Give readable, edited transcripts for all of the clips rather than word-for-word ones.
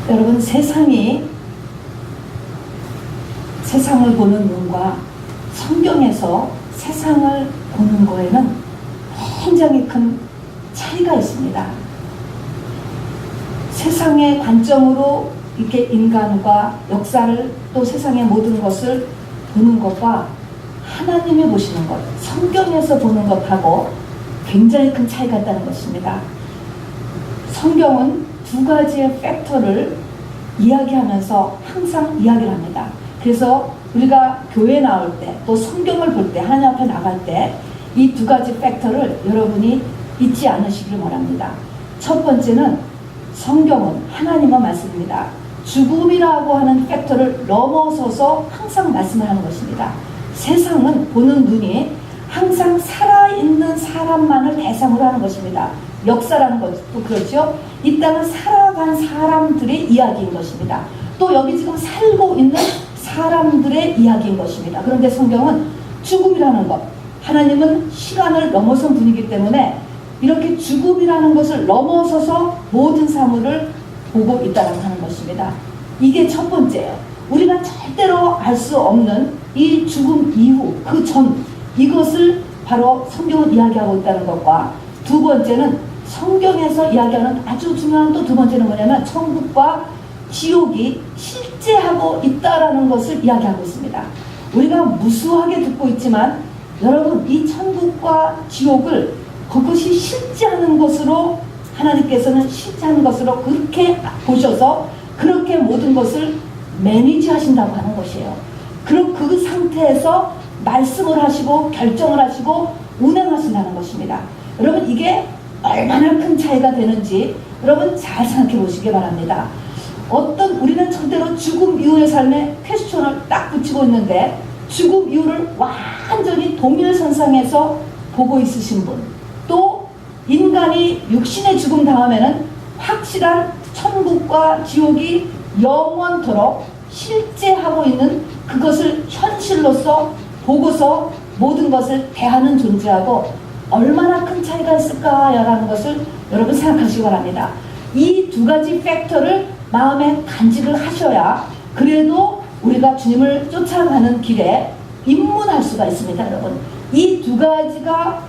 여러분, 세상을 보는 눈과 성경에서 세상을 보는 거에는 굉장히 큰 차이가 있습니다. 세상의 관점으로 이렇게 인간과 역사를 또 세상의 모든 것을 보는 것과 하나님이 보시는 것, 성경에서 보는 것하고 굉장히 큰 차이가 있다는 것입니다. 성경은 두 가지의 팩터를 이야기하면서 항상 이야기를 합니다. 그래서 우리가 교회 나올 때, 또 성경을 볼 때, 하나님 앞에 나갈 때 이 두 가지 팩터를 여러분이 잊지 않으시길 바랍니다. 첫 번째는 성경은 하나님의 말씀입니다. 죽음이라고 하는 팩터를 넘어서서 항상 말씀을 하는 것입니다. 세상은 보는 눈이 항상 살아있는 사람만을 대상으로 하는 것입니다. 역사라는 것도 그렇죠. 이 땅을 살아간 사람들의 이야기인 것입니다. 또 여기 지금 살고 있는 사람들의 이야기인 것입니다. 그런데 성경은 죽음이라는 것, 하나님은 시간을 넘어선 분이기 때문에 이렇게 죽음이라는 것을 넘어서서 모든 사물을 보고 있다고 하는 것입니다. 이게 첫 번째예요. 우리가 절대로 알 수 없는 이 죽음 이후, 그 전, 이것을 바로 성경은 이야기하고 있다는 것과, 두 번째는 성경에서 이야기하는 아주 중요한 또 두 번째는 뭐냐면 천국과 지옥이 실제하고 있다라는 것을 이야기하고 있습니다. 우리가 무수하게 듣고 있지만 여러분, 이 천국과 지옥을 그것이 실제하는 것으로, 하나님께서는 실제하는 것으로 그렇게 보셔서 그렇게 모든 것을 매니지 하신다고 하는 것이에요. 그럼 그 상태에서 말씀을 하시고 결정을 하시고 운행하신다는 것입니다. 여러분, 이게 얼마나 큰 차이가 되는지 여러분 잘 생각해 보시기 바랍니다. 우리는 절대로 죽음 이후의 삶에 퀘스천을 딱 붙이고 있는데 죽음 이후를 완전히 동일선상에서 보고 있으신 분, 또 인간이 육신의 죽음 다음에는 확실한 천국과 지옥이 영원토록 실제하고 있는 그것을 현실로서 보고서 모든 것을 대하는 존재하고 얼마나 큰 차이가 있을까라는 것을 여러분 생각하시기 바랍니다. 이 두 가지 팩터를 마음에 간직을 하셔야 그래도 우리가 주님을 쫓아가는 길에 입문할 수가 있습니다. 여러분, 이 두 가지가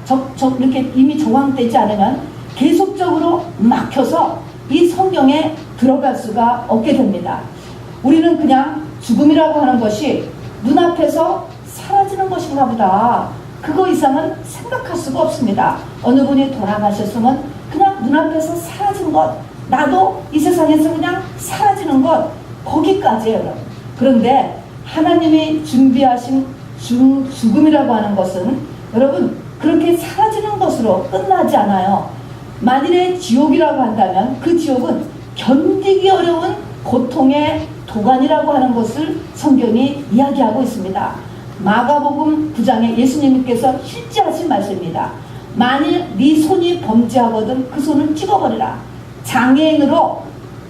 이렇게 이미 정황되지 않으면 계속적으로 막혀서 이 성경에 들어갈 수가 없게 됩니다. 우리는 그냥 죽음이라고 하는 것이 눈앞에서 사라지는 것인가 보다, 그거 이상은 생각할 수가 없습니다. 어느 분이 돌아가셨으면 그냥 눈앞에서 사라진 것, 나도 이 세상에서 그냥 사라지는 것, 거기까지예요, 여러분. 그런데 하나님이 준비하신 죽음이라고 하는 것은 여러분 그렇게 사라지는 것으로 끝나지 않아요. 만일에 지옥이라고 한다면 그 지옥은 견디기 어려운 고통의 도관이라고 하는 것을 성경이 이야기하고 있습니다. 마가복음 9장에 예수님께서 실제 하신 말씀입니다. 만일 네 손이 범죄하거든 그 손을 찍어버리라. 장애인으로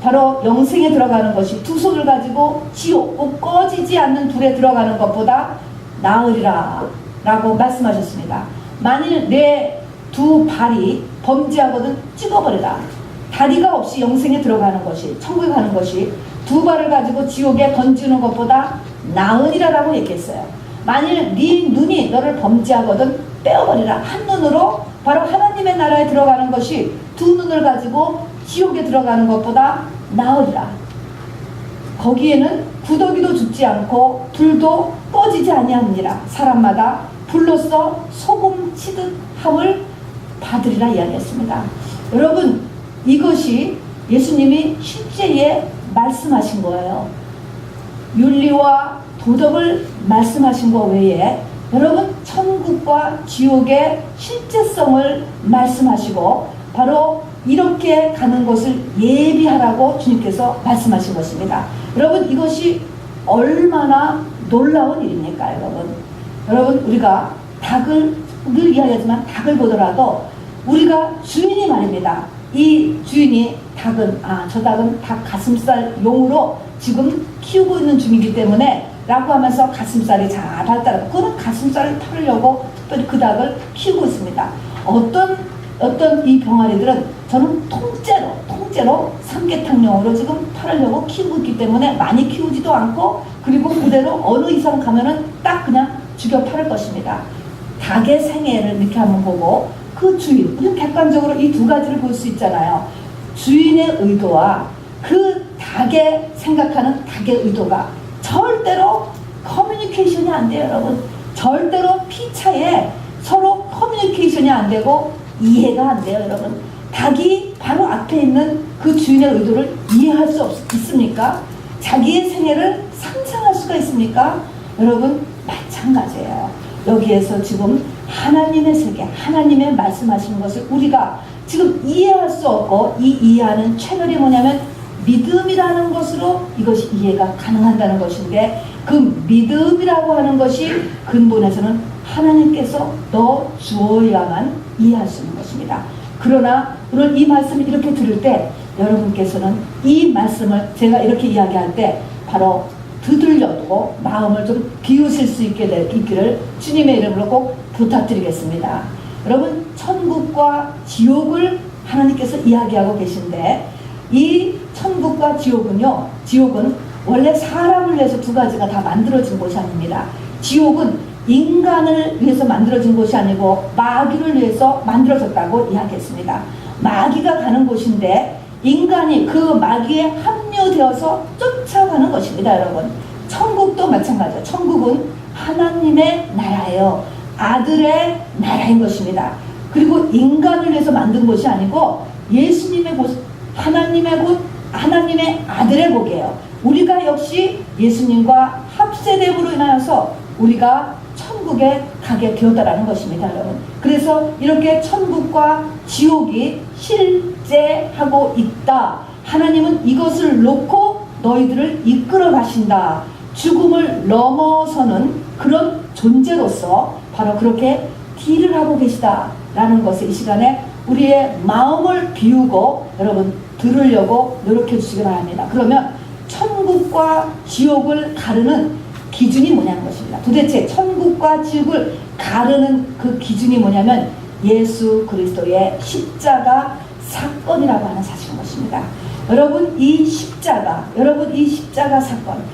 바로 영생에 들어가는 것이 두 손을 가지고 지옥, 꼭 꺼지지 않는 불에 들어가는 것보다 나으리라 라고 말씀하셨습니다. 만일 내 두 발이 범죄하거든 찍어버리라. 다리가 없이 영생에 들어가는 것이, 천국에 가는 것이 두 발을 가지고 지옥에 던지는 것보다 나으리라 라고 얘기했어요. 만일 네 눈이 너를 범죄하거든 빼어버리라. 한 눈으로 바로 하나님의 나라에 들어가는 것이 두 눈을 가지고 지옥에 들어가는 것보다 나으리라. 거기에는 구더기도 죽지 않고 불도 꺼지지 아니하니라. 사람마다 불로써 소금 치듯 함을 받으리라 이야기했습니다. 여러분, 이것이 예수님이 실제에 말씀하신 거예요. 윤리와 도덕을 말씀하신 것 외에 여러분 천국과 지옥의 실제성을 말씀하시고 바로 이렇게 가는 것을 예비하라고 주님께서 말씀하신 것입니다. 여러분, 이것이 얼마나 놀라운 일입니까, 여러분? 여러분, 우리가 닭을 늘 이야기하지만 닭을 보더라도 우리가 주인이 말입니다. 이 주인이 닭은 저 닭은 닭 가슴살 용으로 지금 키우고 있는 중이기 때문에 라고 하면서 가슴살이 잘 발달하고 그런 가슴살을 털으려고 특별히 그 닭을 키우고 있습니다. 어떤 이 병아리들은 저는 통째로 통째로 삼계탕용으로 지금 팔으려고 키우고 있기 때문에 많이 키우지도 않고, 그리고 그대로 어느 이상 가면은 딱 그냥 죽여 팔을 것입니다. 닭의 생애를 이렇게 한번 보고 그 주인, 그냥 객관적으로 이 두 가지를 볼 수 있잖아요. 주인의 의도와 그 닭의 생각하는 닭의 의도가 절대로 커뮤니케이션이 안 돼요, 여러분. 절대로 피차에 서로 커뮤니케이션이 안 되고 이해가 안 돼요, 여러분. 닭이 바로 앞에 있는 그 주인의 의도를 이해할 수 있습니까? 자기의 생애를 상상할 수가 있습니까? 여러분, 마찬가지예요. 여기에서 지금 하나님의 세계, 하나님의 말씀하시는 것을 우리가 지금 이해할 수 없고, 이 이해하는 채널이 뭐냐면 믿음이라는 것으로 이것이 이해가 가능한다는 것인데, 그 믿음이라고 하는 것이 근본에서는 하나님께서 넣어 주어야만 이해할 수 있는 것입니다. 그러나 오늘 이 말씀을 이렇게 들을 때 여러분께서는 이 말씀을 제가 이렇게 이야기할 때 바로 듣으려고 마음을 좀 비우실 수 있기를 주님의 이름으로 꼭 부탁드리겠습니다. 여러분, 천국과 지옥을 하나님께서 이야기하고 계신데, 이 천국과 지옥은요, 지옥은 원래 사람을 위해서 두 가지가 다 만들어진 곳이 아닙니다. 지옥은 인간을 위해서 만들어진 곳이 아니고 마귀를 위해서 만들어졌다고 이야기했습니다. 마귀가 가는 곳인데 인간이 그 마귀에 합류되어서 쫓아가는 것입니다, 여러분. 천국도 마찬가지예요. 천국은 하나님의 나라예요. 아들의 나라인 것입니다. 그리고 인간을 위해서 만든 곳이 아니고 예수님의 곳, 하나님의 곳, 하나님의 아들의 복이에요. 우리가 역시 예수님과 합세됨으로 인하여서 우리가 천국에 가게 되었다라는 것입니다, 여러분. 그래서 이렇게 천국과 지옥이 실제하고 있다. 하나님은 이것을 놓고 너희들을 이끌어 가신다. 죽음을 넘어서는 그런 존재로서 바로 그렇게 딜을 하고 계시다라는 것을 이 시간에 우리의 마음을 비우고 여러분 들으려고 노력해 주시기 바랍니다. 그러면 천국과 지옥을 가르는 기준이 뭐냐는 것입니다. 도대체 천국과 지옥을 가르는 그 기준이 뭐냐면 예수 그리스도의 십자가 사건이라고 하는 사실인 것입니다. 여러분, 이 십자가 사건,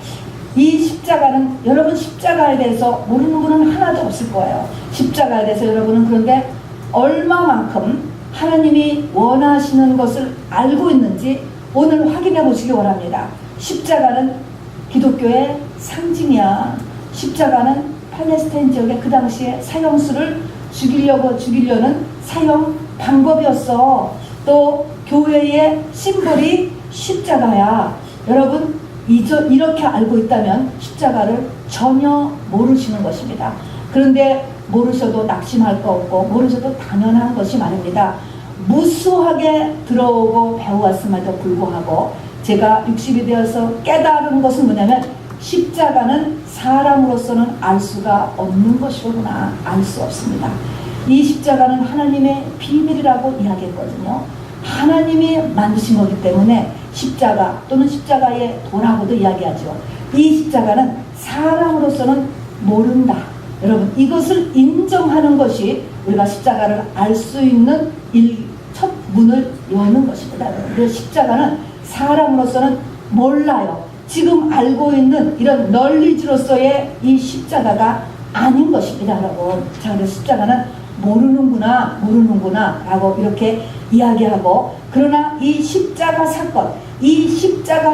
이 십자가는 여러분 십자가에 대해서 모르는 분은 하나도 없을 거예요. 십자가에 대해서 여러분은 그런데 얼마만큼 하나님이 원하시는 것을 알고 있는지 오늘 확인해 보시기 원합니다. 십자가는 기독교의 상징이야. 십자가는 팔레스타인 지역의 그 당시에 사형수를 죽이려는 사형 방법이었어. 또 교회의 심볼이 십자가야. 여러분, 이렇게 알고 있다면 십자가를 전혀 모르시는 것입니다. 그런데 모르셔도 낙심할 거 없고 모르셔도 당연한 것이 말입니다. 무수하게 들어오고 배워왔음에도 불구하고 제가 60이 되어서 깨달은 것은 뭐냐면 십자가는 사람으로서는 알 수가 없는 것이구나. 알 수 없습니다. 이 십자가는 하나님의 비밀이라고 이야기했거든요. 하나님이 만드신 거기 때문에 십자가 또는 십자가의 도라고도 이야기하죠. 이 십자가는 사람으로서는 모른다. 여러분, 이것을 인정하는 것이 우리가 십자가를 알 수 있는 첫 문을 여는 것입니다. 그래서 십자가는 사람으로서는 몰라요. 지금 알고 있는 이런 널리지로서의 이 십자가가 아닌 것입니다, 여러분. 자, 그래서 십자가는 모르는구나 라고 이렇게 이야기하고, 그러나 이 십자가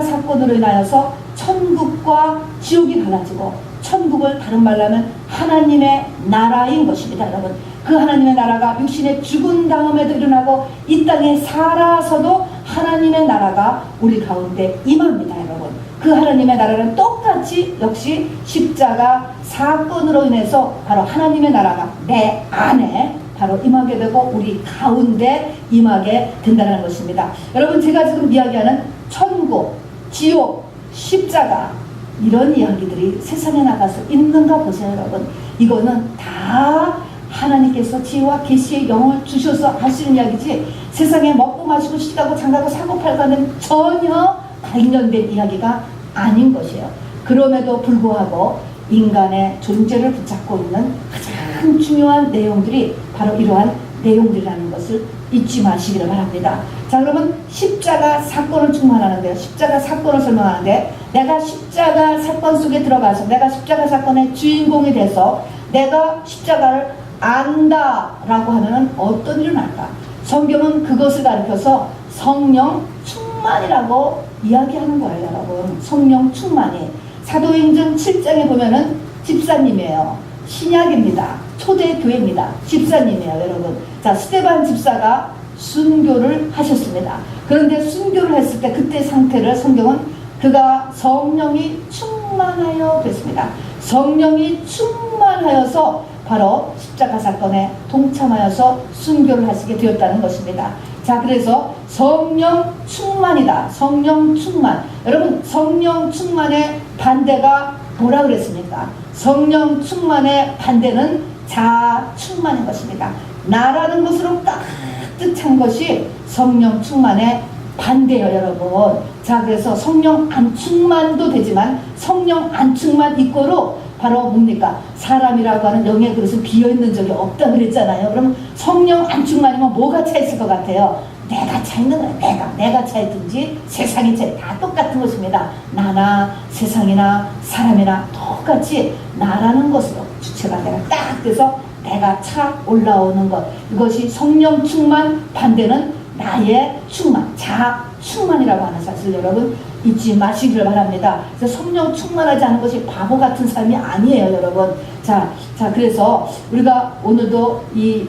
사건으로 인하여서 천국과 지옥이 달라지고, 천국을 다른 말로 하면 하나님의 나라인 것입니다, 여러분. 그 하나님의 나라가 육신에 죽은 다음에도 일어나고 이 땅에 살아서도 하나님의 나라가 우리 가운데 임합니다, 여러분. 그 하나님의 나라는 똑같이 역시 십자가 사건으로 인해서 바로 하나님의 나라가 내 안에 바로 임하게 되고 우리 가운데 임하게 된다는 것입니다. 여러분, 제가 지금 이야기하는 천국, 지옥, 십자가, 이런 이야기들이 세상에 나가서 있는가 보세요, 여러분. 이거는 다 하나님께서 지혜와 계시의 영을 주셔서 할 수 있는 이야기지, 세상에 먹고 마시고 시가고 장가고 사고 팔고는 전혀 관련된 이야기가 아닌 것이에요. 그럼에도 불구하고 인간의 존재를 붙잡고 있는 가장 중요한 내용들이 바로 이러한 내용들이라는 것을 잊지 마시기를 바랍니다. 자, 그러면 십자가 사건을 충만하는데요. 십자가 사건을 설명하는데, 내가 십자가 사건 속에 들어가서 내가 십자가 사건의 주인공이 돼서 내가 십자가를 안다라고 하면은 어떤 일을 할까? 성경은 그것을 가리켜서 성령 충만이라고 이야기하는 거예요, 여러분. 성령 충만이. 사도행전 7장에 보면은 집사님이에요. 신약입니다. 초대교회입니다. 집사님이에요, 여러분. 자, 스데반 집사가 순교를 하셨습니다. 그런데 순교를 했을 때 그때 상태를 성경은 그가 성령이 충만하여 그랬습니다. 성령이 충만하여서 바로 십자가 사건에 동참하여서 순교를 하시게 되었다는 것입니다. 자, 그래서 성령 충만이다. 성령 충만. 여러분, 성령 충만의 반대가 뭐라 그랬습니까? 성령 충만의 반대는 자아 충만인 것입니다. 나라는 것으로 가득 찬 것이 성령 충만의 반대예요, 여러분. 자, 그래서 성령 안 충만도 되지만 성령 안 충만 이꼬로 바로 뭡니까? 사람이라고 하는 영의 그릇은 비어있는 적이 없다 그랬잖아요. 그럼 성령 안 충만이면 뭐가 차 있을 것 같아요? 내가 차 있는 거예요. 내가 차 있든지 세상이 차 다 똑같은 것입니다. 나나 세상이나 사람이나 똑같이 나라는 것으로 주체가 내가 딱 돼서 내가 차 올라오는 것. 이것이 성령 충만, 반대는 나의 충만, 자아 충만이라고 하는 사실 여러분 잊지 마시기를 바랍니다. 그래서 성령 충만하지 않은 것이 바보 같은 삶이 아니에요, 여러분. 자, 그래서 우리가 오늘도 이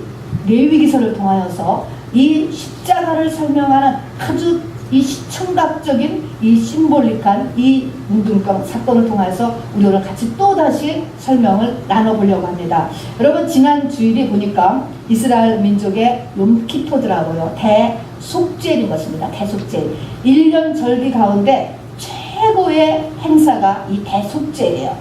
레위기서를 통하여서 이 십자가를 설명하는 아주 이 시청각적인 이 심볼릭한 이 문둥병 사건을 통해서 우리 오늘 같이 또다시 설명을 나눠보려고 합니다. 여러분, 지난 주일에 보니까 이스라엘 민족의 욤키포드라고요. 대속죄일인 것입니다. 대속죄일. 1년 절기 가운데 최고의 행사가 이 대속죄예요.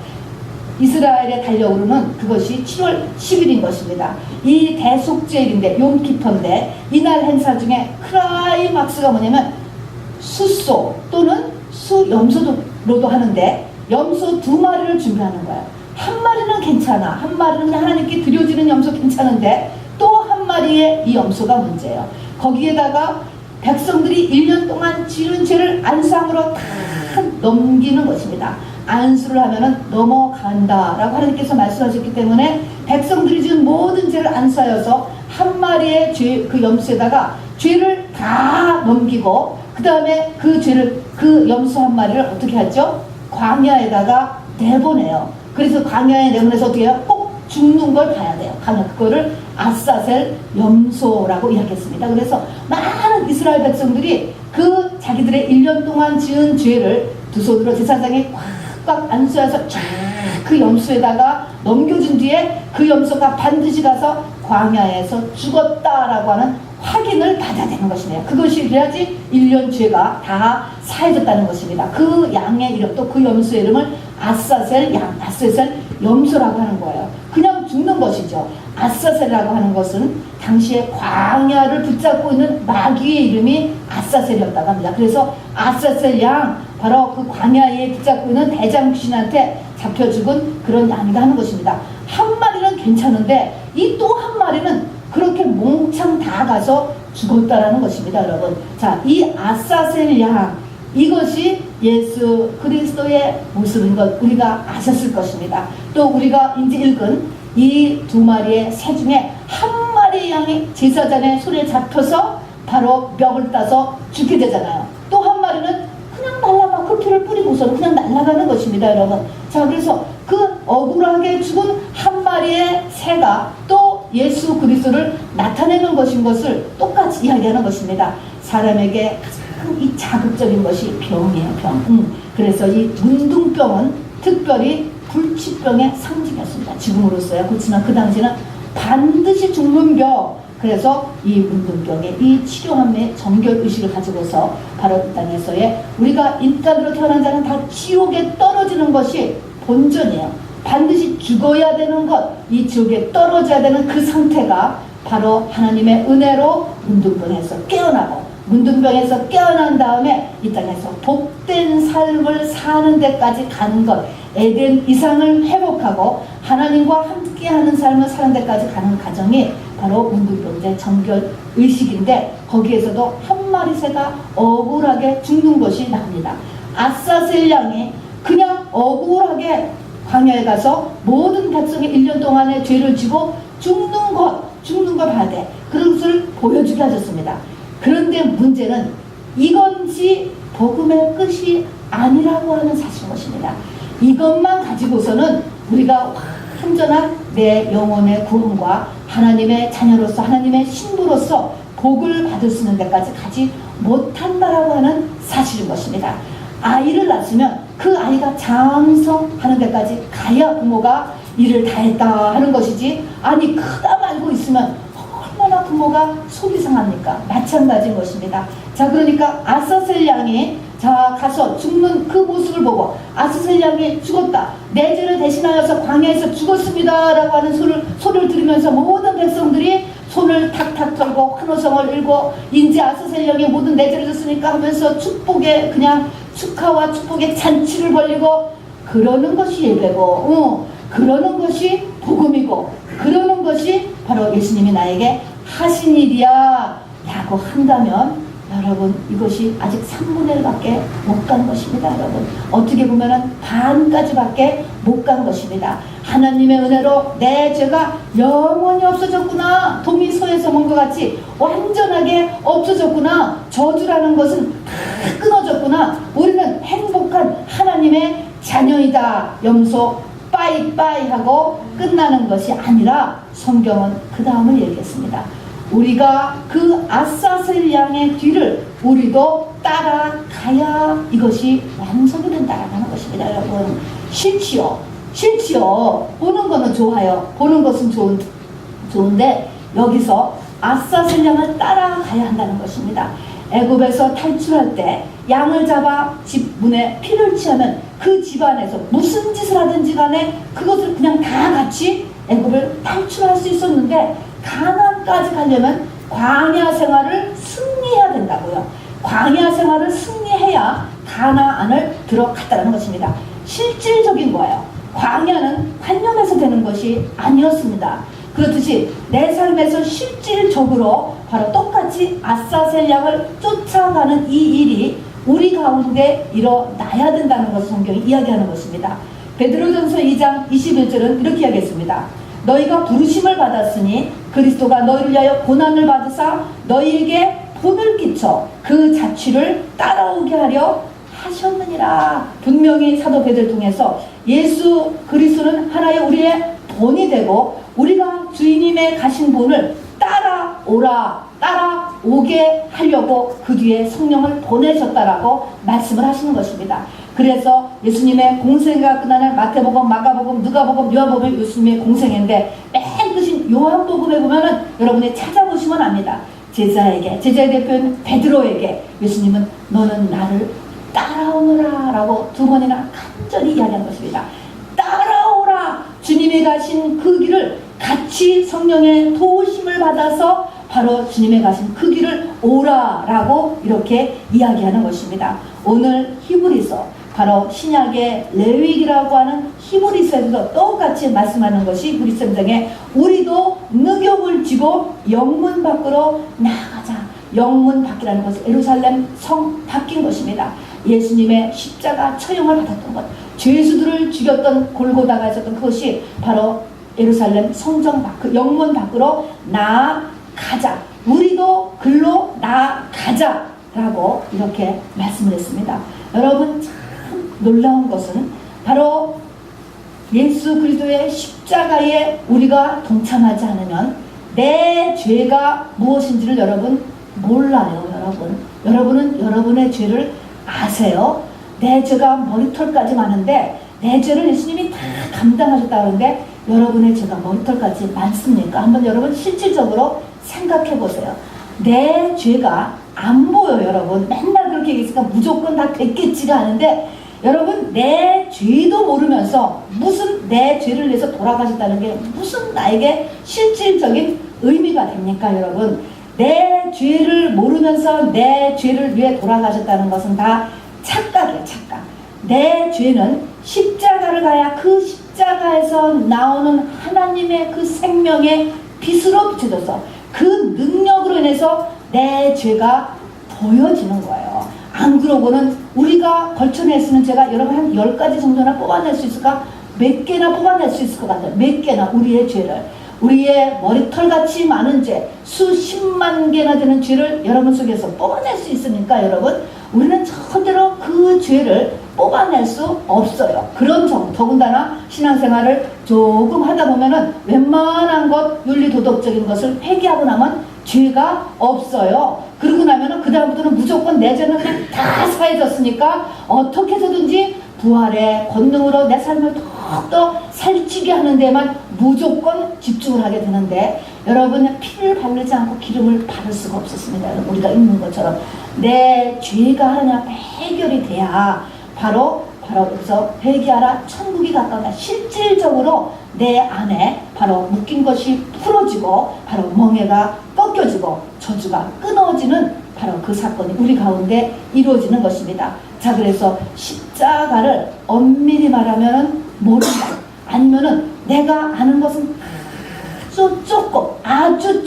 이스라엘의 달력으로는 그것이 7월 10일인 것입니다. 이 대속죄일인데 욤키포인데 이날 행사 중에 크라이막스가 뭐냐면 숫소 또는 수염소로도 하는데 염소 2마리를 준비하는 거예요. 한 마리는 괜찮아. 한 마리는 그냥 하나님께 드려지는 염소 괜찮은데 또 한 마리의 이 염소가 문제예요. 거기에다가 백성들이 1년 동안 지은 죄를 안상으로 다 넘기는 것입니다. 안수를 하면은 넘어간다라고 하나님께서 말씀하셨기 때문에 백성들이 지은 모든 죄를 안수하여서 한 마리의 죄, 그 염소에다가 죄를 다 넘기고 그 다음에 그 죄를, 그 염소 한 마리를 어떻게 하죠? 광야에다가 내보내요. 그래서 광야에 내보내서 어떻게 해요? 꼭 죽는 걸 봐야 돼요. 가면 그거를 아사셀 염소라고 이야기했습니다. 그래서 많은 이스라엘 백성들이 그 자기들의 1년 동안 지은 죄를 두 손으로 제사장에 꽉꽉 안수해서 쫙 그 염소에다가 넘겨준 뒤에 그 염소가 반드시 가서 광야에서 죽었다라고 하는 확인을 받아야 되는 것이네요. 그것이 그래야지 1년 죄가 다 사해졌다는 것입니다. 그 양의 이름, 또 그 염소의 이름을 아사셀 양, 아사셀 염소라고 하는 거예요. 그냥 죽는 것이죠. 아사셀이라고 하는 것은 당시에 광야를 붙잡고 있는 마귀의 이름이 아사셀이었다고 합니다. 그래서 아사셀 양, 바로 그 광야에 붙잡고 있는 대장 귀신한테 잡혀 죽은 그런 양이다 하는 것입니다. 한 마리는 괜찮은데 이 또 한 마리는 그렇게 몽창 다 가서 죽었다라는 것입니다, 여러분. 자, 이 아사셀 양, 이것이 예수 그리스도의 모습인 것 우리가 아셨을 것입니다. 또 우리가 이제 읽은 이 2마리의 새 중에 한 마리의 양이 제사장의 손에 잡혀서 바로 멱을 따서 죽게 되잖아요. 또 한 마리는 그냥 날아가 그 피를 뿌리고서는 그냥 날아가는 것입니다, 여러분. 자, 그래서 그 억울하게 죽은 한 마리의 새가 또 예수 그리스도를 나타내는 것인 것을 똑같이 이야기하는 것입니다. 사람에게 가장 이 자극적인 것이 병이에요, 병. 그래서 이 문둥병은 특별히 불치병의 상징이었습니다. 지금으로서야 그렇지만 그 당시는 반드시 죽는 병. 그래서 이 문둥병의 이 치료함의 정결의식을 가지고서 바로 이 땅에서의 우리가 인간으로 태어난 자는 다 지옥에 떨어지는 것이 본전이에요. 반드시 죽어야 되는 것, 이 지옥에 떨어져야 되는 그 상태가 바로 하나님의 은혜로 문둥병에서 깨어나고 문둥병에서 깨어난 다음에 이 땅에서 복된 삶을 사는 데까지 가는 것, 에덴 이상을 회복하고 하나님과 함께하는 삶을 사는 데까지 가는 과정이 바로 문둥병제 정결의식인데, 거기에서도 한 마리 새가 억울하게 죽는 것이 나옵니다. 아사셀 양이 그냥 억울하게 광야에 가서 모든 백성이 1년 동안의 죄를 지고 죽는 걸 봐야 돼. 그런 것을 보여주게 하셨습니다. 그런데 문제는 이것이 복음의 끝이 아니라고 하는 사실인 것입니다. 이것만 가지고서는 우리가 완전한 내 영혼의 구원과 하나님의 자녀로서, 하나님의 신부로서 복을 받을 수 있는 데까지 가지 못한다라고 하는 사실인 것입니다. 아이를 낳았으면 그 아이가 장성하는 데까지 가야 부모가 일을 다 했다 하는 것이지, 아니 크다 말고 있으면 얼마나 부모가 속이 상합니까? 마찬가지인 것입니다. 자, 그러니까 아사셀 양이 가서 죽는 그 모습을 보고, 아사셀 양이 죽었다, 내 죄를 대신하여서 광야에서 죽었습니다 라고 하는 소리를 들으면서 모든 백성들이 손을 탁탁 털고 환호성을 일고, 이제 아사셀 양이 모든 내 죄를 졌으니까 하면서 축복의 그냥 축하와 축복의 잔치를 벌리고, 그러는 것이 예배고, 그러는 것이 복음이고, 그러는 것이 바로 예수님이 나에게 하신 일이야 라고 한다면, 여러분 이것이 아직 3분의 1밖에 못 간 것입니다. 여러분 어떻게 보면 반까지밖에 못 간 것입니다. 하나님의 은혜로 내 죄가 영원히 없어졌구나, 동이 소에서 먼 것 같이 완전하게 없어졌구나, 저주라는 것은 다 끊어졌구나, 우리는 행복한 하나님의 자녀이다, 염소 빠이빠이 하고 끝나는 것이 아니라, 성경은 그 다음을 얘기했습니다. 우리가 그 아사셀 양의 뒤를 우리도 따라가야 이것이 완성이 된다라는 것입니다. 여러분 싫지요. 보는 거는 좋아요. 보는 것은 좋은데 여기서 아사셀 양을 따라가야 한다는 것입니다. 애굽에서 탈출할 때 양을 잡아 집 문에 피를 취하면 그 집안에서 무슨 짓을 하든지 간에 그것을 그냥 다 같이 애굽을 탈출할 수 있었는데, 가나안까지 가려면 광야 생활을 승리해야 된다고요. 광야 생활을 승리해야 가나안을 들어갔다는 것입니다. 실질적인 거예요. 광야는 관념에서 되는 것이 아니었습니다. 그렇듯이 내 삶에서 실질적으로 바로 똑같이 아사셀 양을 쫓아가는 이 일이 우리 가운데 일어나야 된다는 것을 성경이 이야기하는 것입니다. 베드로전서 2장 21절은 이렇게 이야기했습니다. 너희가 부르심을 받았으니 그리스도가 너희를 위하여 고난을 받으사 너희에게 본을 끼쳐 그 자취를 따라오게 하려 하셨느니라. 분명히 사도 베드로를 통해서 예수 그리스도는 하나의 우리의 본이 되고, 우리가 주님의 가신 본을 따라오게 하려고 그 뒤에 성령을 보내셨다라고 말씀을 하시는 것입니다. 그래서 예수님의 공생애가 끝나는 마태복음, 마가복음, 누가복음, 요한복음이 예수님의 공생애인데, 맨 끝인 요한복음에 보면은 여러분이 찾아보시면 압니다. 제자의 대표인 베드로에게 예수님은 너는 나를 따라오너라 라고 2번이나 간절히 이야기한 것입니다. 따라오라! 주님이 가신 그 길을 같이 성령의 도우심을 받아서 바로 주님의 가신 그 길을 오라 라고 이렇게 이야기하는 것입니다. 오늘 히브리서, 바로 신약의 레위기라고 하는 히브리서에도 똑같이 말씀하는 것이 히브리서 3장에 우리도 능욕을 지고 영문 밖으로 나가자. 영문 밖이라는 것은 예루살렘 성 밖인 것입니다. 예수님의 십자가 처형을 받았던 것, 죄수들을 죽였던 골고다가 있었던 그것이 바로 예루살렘 성전 밖, 그 영문 밖으로 나아가자. 우리도 글로 나아가자 라고 이렇게 말씀을 했습니다. 여러분 참 놀라운 것은 바로 예수 그리스도의 십자가에 우리가 동참하지 않으면 내 죄가 무엇인지를 여러분 몰라요. 여러분은 여러분의 죄를 아세요? 내 죄가 머리털까지 많은데, 내 죄를 예수님이 다 감당하셨다 하는데 여러분의 죄가 머리털까지 많습니까? 한번 여러분 실질적으로 생각해 보세요. 내 죄가 안 보여요. 여러분 맨날 그렇게 얘기했으니까 무조건 다 됐겠지가 않은데, 여러분 내 죄도 모르면서 무슨 내 죄를 위해서 돌아가셨다는 게 무슨 나에게 실질적인 의미가 됩니까? 여러분 내 죄를 모르면서 내 죄를 위해 돌아가셨다는 것은 다 착각이에요. 착각. 내 죄는 십자가를 가야 그 십자가에서 나오는 하나님의 그 생명의 빛으로 비춰져서 그 능력으로 인해서 내 죄가 보여지는 거예요. 안 그러고는 우리가 걸쳐낼 죄가 여러분 한 10가지 정도나 뽑아낼 수 있을까? 몇 개나 뽑아낼 수 있을 것 같아요. 몇 개나 우리의 죄를. 우리의 머리털같이 많은 죄, 수십만 개나 되는 죄를 여러분 속에서 뽑아낼 수 있습니까, 여러분? 우리는 절대로 그 죄를 뽑아낼 수 없어요. 그런 더군다나 신앙생활을 조금 하다 보면은 웬만한 것, 윤리도덕적인 것을 회개하고 나면 죄가 없어요. 그러고 나면은 그 다음부터는 무조건 내 죄는 그냥 다 사해졌으니까 어떻게 해서든지 부활의 권능으로 내 삶을 더욱더 살찌게 하는 데만 무조건 집중을 하게 되는데, 여러분 피를 바르지 않고 기름을 바를 수가 없었습니다. 우리가 읽는 것처럼 내 죄가 하나님 앞에 해결이 돼야 바로 여기서 회개하라 천국이 가까우다. 실질적으로 내 안에 바로 묶인 것이 풀어지고 바로 멍에가 꺾여지고 저주가 끊어지는 바로 그 사건이 우리 가운데 이루어지는 것입니다. 자, 그래서 십자가를 엄밀히 말하면 모른다, 아니면은 내가 아는 것은 아주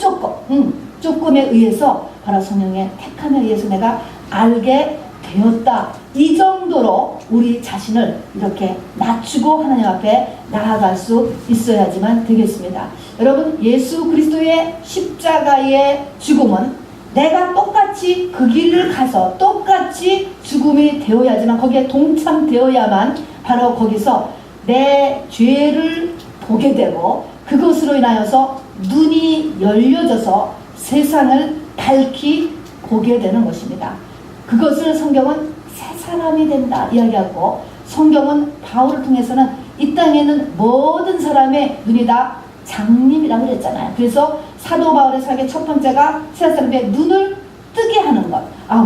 조금에 의해서 바로 성령의 택함에 의해서 내가 알게 되었다. 이 정도로 우리 자신을 이렇게 낮추고 하나님 앞에 나아갈 수 있어야지만 되겠습니다. 여러분, 예수 그리스도의 십자가의 죽음은 내가 똑같이 그 길을 가서 똑같이 죽음이 되어야지만, 거기에 동참되어야만 바로 거기서 내 죄를 보게 되고 그것으로 인하여서 눈이 열려져서 세상을 밝히 보게 되는 것입니다. 그것을 성경은 새 사람이 된다 이야기하고, 성경은 바울을 통해서는 이 땅에 있는 모든 사람의 눈이 다 장님이라고 그랬잖아요. 그래서 사도 바울의 사역의 첫 번째가 새 사람의 눈을 뜨게 하는 것.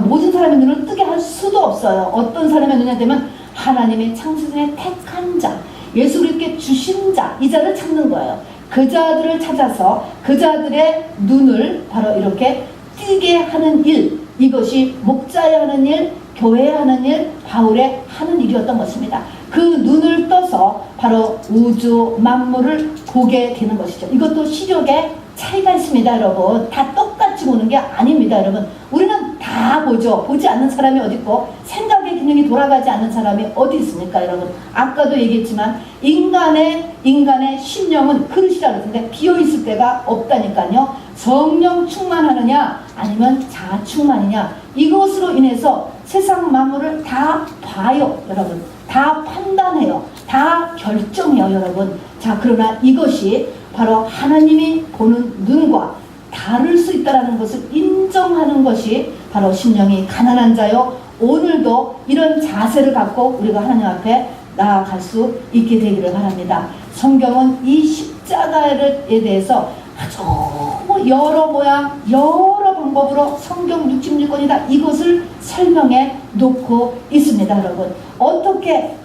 모든 사람의 눈을 뜨게 할 수도 없어요. 어떤 사람의 눈에 되면 하나님의 창세전에 택한 자, 예수 그리스도께 주신 자, 이 자를 찾는 거예요. 그 자들을 찾아서 그 자들의 눈을 바로 이렇게 뜨게 하는 일, 이것이 목자의 하는 일, 교회의 하는 일, 바울의 하는 일이었던 것입니다. 그 눈을 떠서 바로 우주 만물을 보게 되는 것이죠. 이것도 시력에 차이가 있습니다, 여러분. 다 똑같이 보는 게 아닙니다, 여러분. 우리는 다 보죠. 보지 않는 사람이 어디 있고 생각의 기능이 돌아가지 않는 사람이 어디 있습니까, 여러분? 아까도 얘기했지만 인간의 심령은 그릇이라 그랬는데 비어있을 때가 없다니까요. 성령 충만하느냐 아니면 자아 충만이냐, 이것으로 인해서 세상 만물을 다 봐요, 여러분. 다 판단해요. 다 결정해요, 여러분. 자, 그러나 이것이 바로 하나님이 보는 눈과 다를 수 있다는 것을 인정하는 것이 바로 심령이 가난한 자요. 오늘도 이런 자세를 갖고 우리가 하나님 앞에 나아갈 수 있게 되기를 바랍니다. 성경은 이 십자가에 대해서 아주 여러 모양, 여러 방법으로 성경 66권이다 이것을 설명해 놓고 있습니다, 여러분. 어떻게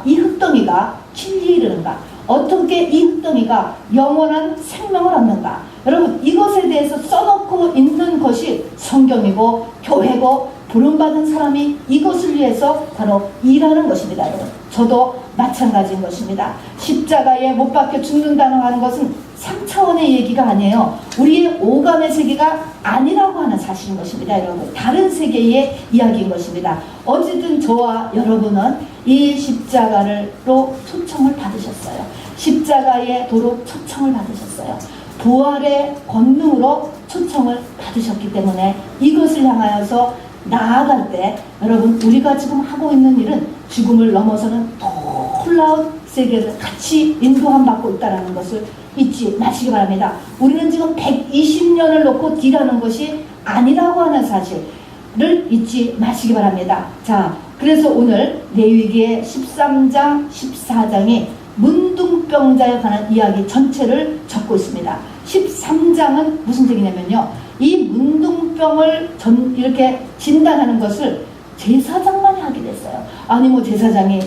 이 흙덩이가 진리에 이르는가? 어떻게 이 흙덩이가 영원한 생명을 얻는가? 여러분, 이것에 대해서 써놓고 있는 것이 성경이고 교회고 부름받은 사람이 이것을 위해서 바로 일하는 것입니다, 여러분. 저도 마찬가지인 것입니다. 십자가에 못 박혀 죽는다고 하는 것은 3차원의 얘기가 아니에요. 우리의 오감의 세계가 아니라고 하는 사실인 것입니다, 여러분. 다른 세계의 이야기인 것입니다. 어쨌든 저와 여러분은 이 십자가로 초청을 받으셨어요. 십자가의 도로 초청을 받으셨어요. 부활의 권능으로 초청을 받으셨기 때문에 이것을 향하여서 나아갈 때 여러분, 우리가 지금 하고 있는 일은 죽음을 넘어서는 놀라운 세계를 같이 인도함 받고 있다는 것을 잊지 마시기 바랍니다. 우리는 지금 120년을 놓고 딜하는 것이 아니라고 하는 사실을 잊지 마시기 바랍니다. 자, 그래서 오늘 레위기의 13장, 14장이 문둥병자에 관한 이야기 전체를 적고 있습니다. 13장은 무슨 얘기냐면요, 이 문둥병을 이렇게 진단하는 것을 제사장만이 하게 됐어요. 아니 뭐 제사장이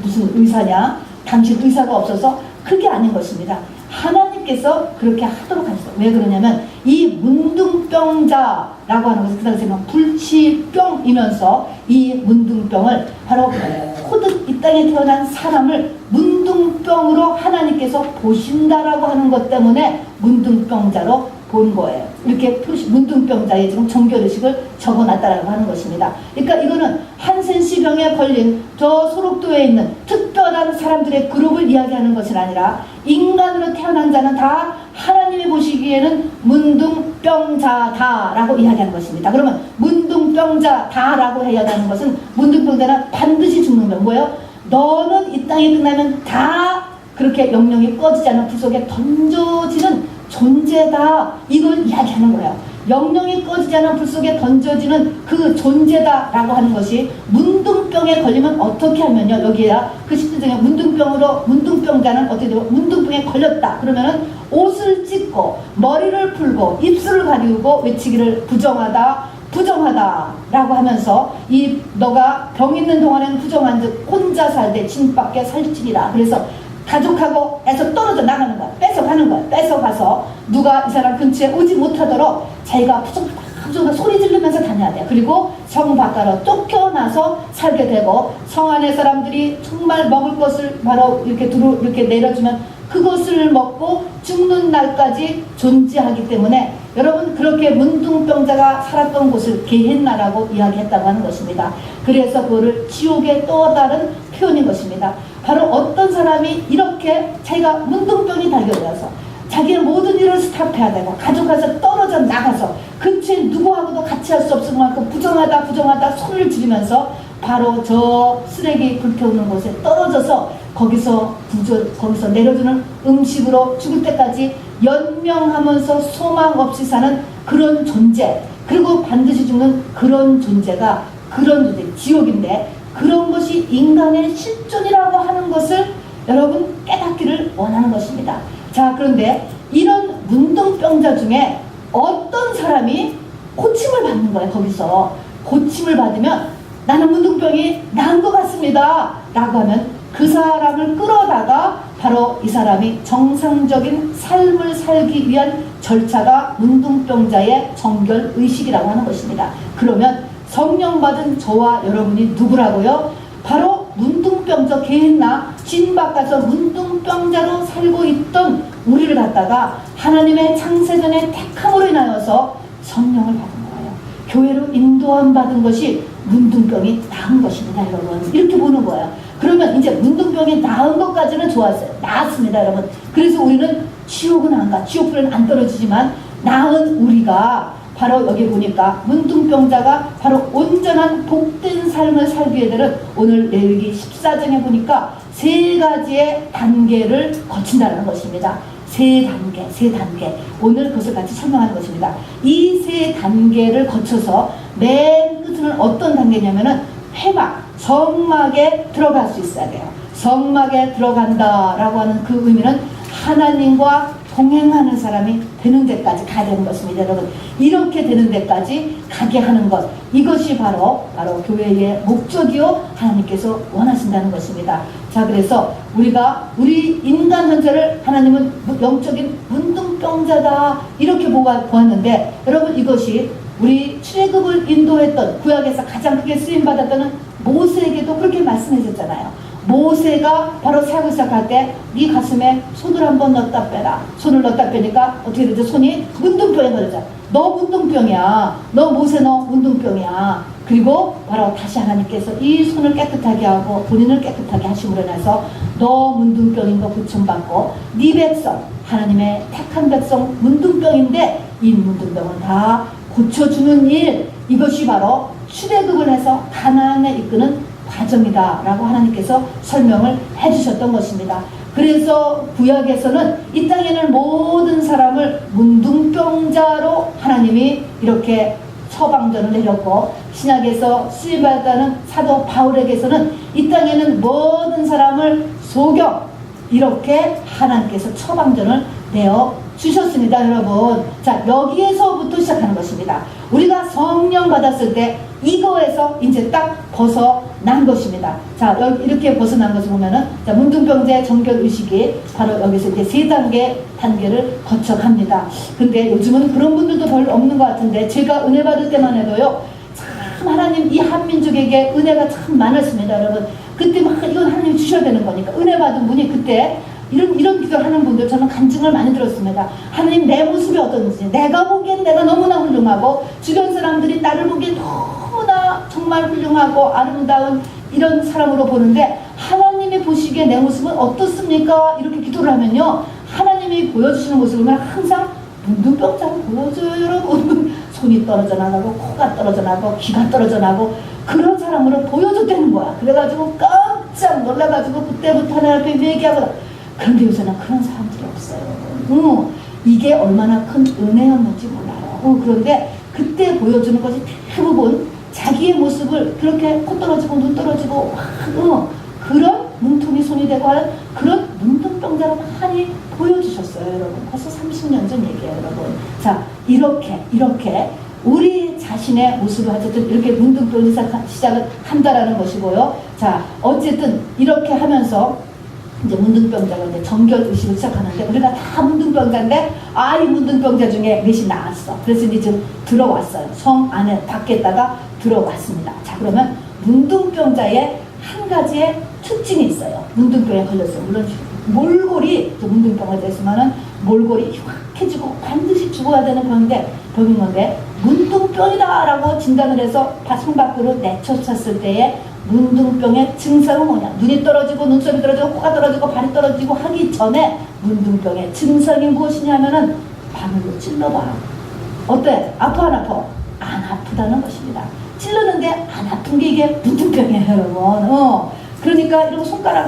무슨 의사냐? 당신 의사가 없어서 그게 아닌 것입니다. 하나님 하나님께서 그렇게 하도록 하셨어요. 왜 그러냐면 이 문둥병자라고 하는 것은 그 당시에는 불치병이면서 이 문둥병을 바로 코듯 이 땅에 태어난 사람을 문둥병으로 하나님께서 보신다라고 하는 것 때문에 문둥병자로 본 거예요. 이렇게 문둥병자에 지금 정결의식을 적어놨다라고 하는 것입니다. 그러니까 이거는 한센시병에 걸린 저 소록도에 있는 특별한 사람들의 그룹을 이야기하는 것은 아니라 인간으로 태어난 자는 다 하나님이 보시기에는 문둥병자다라고 이야기하는 것입니다. 그러면 문둥병자다라고 해야 하는 것은 문둥병자는 반드시 죽는 명. 뭐예요? 너는 이 땅에 끝나면 다 그렇게 영영이 꺼지지 않은 불 속에 던져지는 존재다. 이걸 이야기하는 거예요. 영영이 꺼지지 않은 불 속에 던져지는 그 존재다라고 하는 것이 문둥병에 걸리면 어떻게 하면요. 여기에야 그 10절 중에 문둥병자는 어떻게 되고 문둥병에 걸렸다. 그러면은 옷을 찢고 머리를 풀고 입술을 가리우고 외치기를 부정하다라고 하면서 이 너가 병 있는 동안에는 부정한즉 혼자 살되 진밖에 살지니라. 그래서 가족하고 해서 떨어져 나가는 거야. 뺏어가는 거야. 뺏어가서 누가 이 사람 근처에 오지 못하도록 자기가 부정 소리 지르면서 다녀야 돼요. 그리고 성 밖으로 쫓겨나서 살게 되고 성 안에 사람들이 정말 먹을 것을 바로 이렇게 내려주면 그것을 먹고 죽는 날까지 존재하기 때문에 여러분 그렇게 문둥병자가 살았던 곳을 게헨나라고 이야기했다고 하는 것입니다. 그래서 그거를 지옥의 또 다른 표현인 것입니다. 바로 어떤 사람이 이렇게 자기가 문둥병이 발견되어서 자기의 모든 일을 스탑해야 되고 가족에서 떨어져 나가서 근처에 누구하고도 같이 할 수 없을 만큼 부정하다 손을 지르면서 바로 저 쓰레기 불태우는 곳에 떨어져서 거기서 내려주는 음식으로 죽을 때까지 연명하면서 소망 없이 사는 그런 존재, 그리고 반드시 죽는 그런 존재가 그런 존재, 지옥인데 그런 것이 인간의 실존이라고 하는 것을 여러분 깨닫기를 원하는 것입니다. 자, 그런데 이런 문둥병자 중에 어떤 사람이 고침을 받는 거예요. 거기서 고침을 받으면 나는 문둥병이 나은 것 같습니다 라고 하면 그 사람을 끌어다가 바로 이 사람이 정상적인 삶을 살기 위한 절차가 문둥병자의 정결의식이라고 하는 것입니다. 그러면 성령 받은 저와 여러분이 누구라고요? 바로 문둥병자 게헨나 진박 가서 문둥병자로 살고 있던 우리를 갖다가 하나님의 창세전의 택함으로 인하여서 성령을 받은 거예요. 교회로 인도함 받은 것이 문둥병이 나은 것입니다, 여러분. 이렇게 보는 거예요. 그러면 이제 문둥병이 나은 것까지는 좋았어요. 나았습니다, 여러분. 그래서 우리는 지옥은 안 가. 지옥불은 안 떨어지지만 나은 우리가 바로 여기 보니까 문둥병자가 바로 온전한 복된 삶을 살기 위해서는 오늘 레위기 14장에 보니까 세 가지의 단계를 거친다는 것입니다. 세 단계. 오늘 그것을 같이 설명하는 것입니다. 이 세 단계를 거쳐서 맨 끝은 어떤 단계냐면은 회막, 성막에 들어갈 수 있어야 돼요. 성막에 들어간다라고 하는 그 의미는 하나님과 동행하는 사람이 되는 데까지 가야 되는 것입니다, 여러분. 이렇게 되는 데까지 가게 하는 것, 이것이 바로 교회의 목적이요 하나님께서 원하신다는 것입니다. 자, 그래서 우리 인간 전체를 하나님은 영적인 문둥병자다 이렇게 보았는데, 여러분 이것이 우리 출애굽을 인도했던 구약에서 가장 크게 쓰임받았던 모세에게도 그렇게 말씀해줬잖아요. 모세가 바로 사역을 시작할 때 네 가슴에 손을 한번 넣었다 빼라. 손을 넣었다 빼니까 어떻게 되죠? 손이 문둥병에 걸리죠. 너 문둥병이야. 너 모세 너 문둥병이야. 그리고 바로 다시 하나님께서 이 손을 깨끗하게 하고 본인을 깨끗하게 하심으로 인해서 너 문둥병인 거 고침받고 네 백성 하나님의 택한 백성 문둥병인데 이 문둥병은 다 고쳐주는 일, 이것이 바로 출애굽을 해서 가나안에 이끄는 과정이다 라고 하나님께서 설명을 해주셨던 것입니다. 그래서 구약에서는 이 땅에는 모든 사람을 문둥병자로 하나님이 이렇게 처방전을 내렸고, 신약에서 쓰임받았다는 사도 바울에게서는 이 땅에는 모든 사람을 소경, 이렇게 하나님께서 처방전을 내어 주셨습니다, 여러분. 자, 여기에서부터 시작하는 것입니다. 우리가 성령 받았을 때 이거에서 이제 딱 난 것입니다. 자, 여기 이렇게 벗어난 것을 보면은, 자, 문둥병자의 정결의식이 바로 여기서 이제 세 단계를 거쳐갑니다. 근데 요즘은 그런 분들도 별로 없는 것 같은데, 제가 은혜 받을 때만 해도요, 참 하나님 이 한민족에게 은혜가 참 많았습니다, 여러분. 그때 막 이건 하나님 주셔야 되는 거니까. 은혜 받은 분이 그때 이런 기도를 하는 분들 저는 간증을 많이 들었습니다. 하나님 내 모습이 어떤지, 내가 보기엔 내가 너무나 훌륭하고 주변 사람들이 나를 보기엔 너무나 정말 훌륭하고 아름다운 이런 사람으로 보는데 하나님이 보시기에 내 모습은 어떻습니까? 이렇게 기도를 하면요, 하나님이 보여주시는 모습을 보면 항상 문둥병자로 보여줘요, 여러분. 손이 떨어져 나가고 코가 떨어져 나가고 귀가 떨어져 나가고 그런 사람으로 보여줬다는 거야. 그래가지고 깜짝 놀라가지고 그때부터 하나님 앞에 얘기하고, 그런데 요새는 그런 사람들이 없어요. 이게 얼마나 큰 은혜였는지 몰라요. 그런데 그때 보여주는 것이 대부분 자기의 모습을 그렇게 코 떨어지고 눈 떨어지고 그런 눈통이 손이 되고 하는 그런 문둥병자로 많이 보여주셨어요, 여러분. 벌써 30년 전 얘기예요, 여러분. 자, 이렇게 우리 자신의 모습을 어쨌든 이렇게 문둥병이 시작을 한다라는 것이고요. 자, 어쨌든 이렇게 하면서 이제 문둥병자가 이제 정결의식을 시작하는데, 우리가 다 문둥병자인데, 이 문둥병자 중에 몇이 나왔어. 그래서 이제 좀 들어왔어요. 성 안에, 밖에다가 들어왔습니다. 자, 그러면 문둥병자의 한 가지의 특징이 있어요. 문둥병에 걸렸어요. 물론 몰골이, 문둥병에 됐으면은 몰골이 흉악해지고 반드시 죽어야 되는 병인 건데, 문둥병이다라고 진단을 해서 성 밖으로 내쫓았을 때에 문둥병의 증상은 뭐냐? 눈이 떨어지고 눈썹이 떨어지고 코가 떨어지고 발이 떨어지고 하기 전에 문둥병의 증상이 무엇이냐면은 바늘로 찔러봐. 어때? 아파 안 아파? 안 아프다는 것입니다. 찔렀는데 안 아픈 게 이게 문둥병이에요, 여러분. 그러니까 이런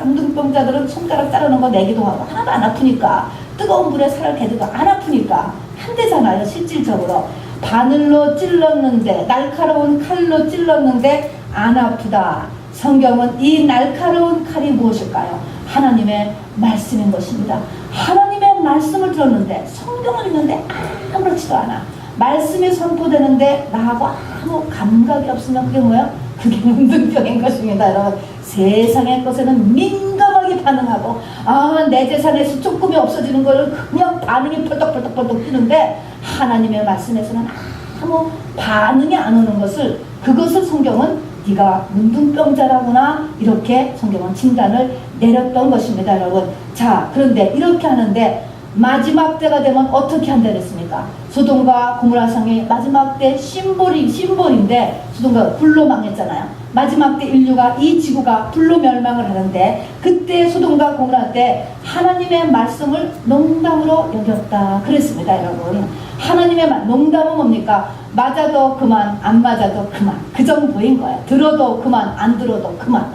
문둥병자들은 손가락 자르는 거 내기도 하고 하나도 안 아프니까, 뜨거운 물에 살을 개도 안 아프니까 한대잖아요, 실질적으로. 바늘로 찔렀는데, 날카로운 칼로 찔렀는데 안 아프다. 성경은 이 날카로운 칼이 무엇일까요? 하나님의 말씀인 것입니다. 하나님의 말씀을 들었는데, 성경을 읽는데 아무렇지도 않아. 말씀이 선포되는데 나하고 아무 감각이 없으면 그게 뭐야? 그게 문둥병인 것입니다, 여러분. 세상의 것에는 민감하게 반응하고, 내 재산에서 조금이 없어지는 걸 그냥 반응이 펄떡펄떡 뛰는데, 하나님의 말씀에서는 아무 반응이 안 오는 것을, 그것을 성경은 네가 문둥병자라구나, 이렇게 성경은 진단을 내렸던 것입니다, 여러분. 자, 그런데 이렇게 하는데 마지막 때가 되면 어떻게 한다 그랬습니까? 소돔과 고모라 성이 마지막 때 심볼인데, 소돔과 불로 망했잖아요. 마지막 때 인류가, 이 지구가 불로 멸망을 하는데, 그때 소돔과 고모라 때 하나님의 말씀을 농담으로 여겼다 그랬습니다, 여러분. 하나님의 농담은 뭡니까? 맞아도 그만, 안 맞아도 그만, 그 정도인 거예요. 들어도 그만, 안 들어도 그만,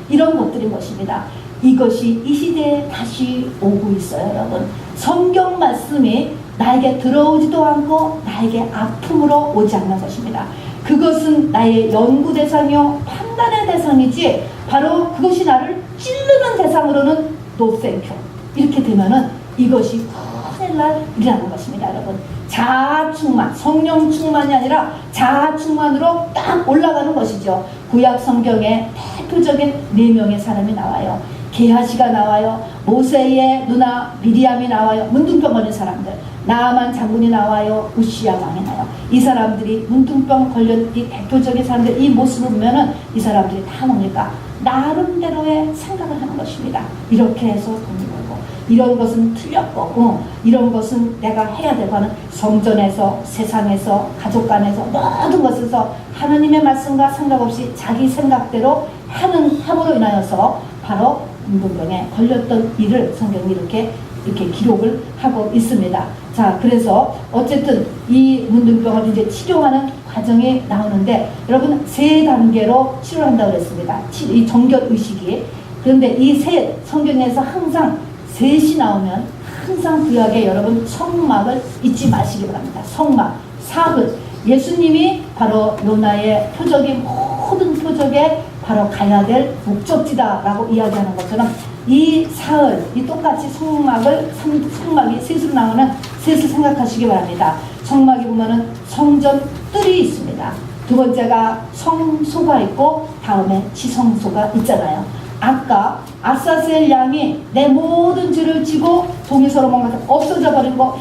이런 것들인 것입니다. 이것이 이 시대에 다시 오고 있어요, 여러분. 성경 말씀이 나에게 들어오지도 않고 나에게 아픔으로 오지 않는 것입니다. 그것은 나의 연구 대상이요, 판단의 대상이지, 바로 그것이 나를 찌르는 대상으로는 no thank you. 이렇게 되면은 이것이 큰일 날 일이라는 것입니다, 여러분. 자아 충만, 성령 충만이 아니라 자아 충만으로 딱 올라가는 것이죠. 구약 성경에 대표적인 4명의 사람이 나와요. 게하시가 나와요. 모세의 누나 미리암이 나와요. 문둥병 걸린 사람들. 나아만 장군이 나와요. 우시야 왕이 나와요. 이 사람들이 문둥병 걸린 이 대표적인 사람들, 이 모습을 보면은 이 사람들이 다 뭡니까? 나름대로의 생각을 하는 것입니다. 이렇게 해서 돈을 벌고, 이런 것은 틀렸고, 이런 것은 내가 해야 되고 하는, 성전에서, 세상에서, 가족 간에서, 모든 것에서 하나님의 말씀과 상관없이 자기 생각대로 함으로 인하여서 바로 문둥병에 걸렸던 일을 성경이 이렇게 기록을 하고 있습니다. 자, 그래서 어쨌든 이 문둥병을 이제 치료하는 과정이 나오는데, 여러분 3단계로 치료한다고 그랬습니다. 이 정결의식이. 그런데 이 성경에서 항상 셋이 나오면 항상 구약에 여러분 성막을 잊지 마시기 바랍니다. 성막, 사흘. 예수님이 바로 요나의 표적이, 모든 표적에 바로 가야 될 목적지다라고 이야기하는 것처럼 이 사흘, 이 똑같이 성막이 셋으로 나오는 셋을 생각하시기 바랍니다. 성막에 보면은 성전 뜰이 있습니다. 두 번째가 성소가 있고 다음에 지성소가 있잖아요. 아까 아사셀 양이 내 모든 죄를 지고 동에서로 뭔가 없어져 버린 거,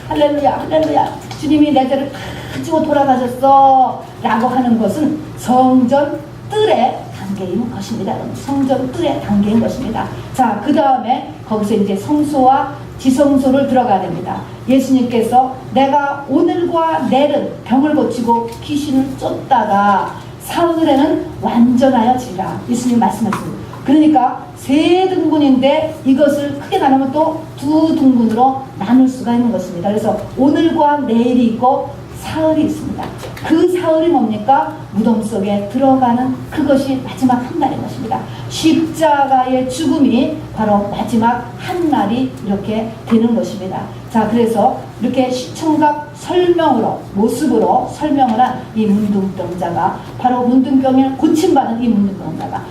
할렐루야 할렐루야, 주님이 내 죄를 다 지고 돌아가셨어 라고 하는 것은 성전 뜰의 단계인 것입니다. 성전 뜰의 단계인 것입니다. 자, 그 다음에 거기서 이제 성소와 지성소를 들어가야 됩니다. 예수님께서 내가 오늘과 내일은 병을 고치고 귀신을 쫓다가 사흘에는 완전하여지리라. 예수님 말씀하셨습니다. 그러니까 세 등분인데 이것을 크게 나누면 또 두 등분으로 나눌 수가 있는 것입니다. 그래서 오늘과 내일이 있고 사흘이 있습니다. 그 사흘이 뭡니까? 무덤 속에 들어가는 그것이 마지막 한 날인 것입니다. 십자가의 죽음이 바로 마지막 한 날이 이렇게 되는 것입니다. 자, 그래서 이렇게 시청각 설명으로, 모습으로 설명을 한 이 문둥병자가 바로 문둥병을 고침받은 이 문둥병자가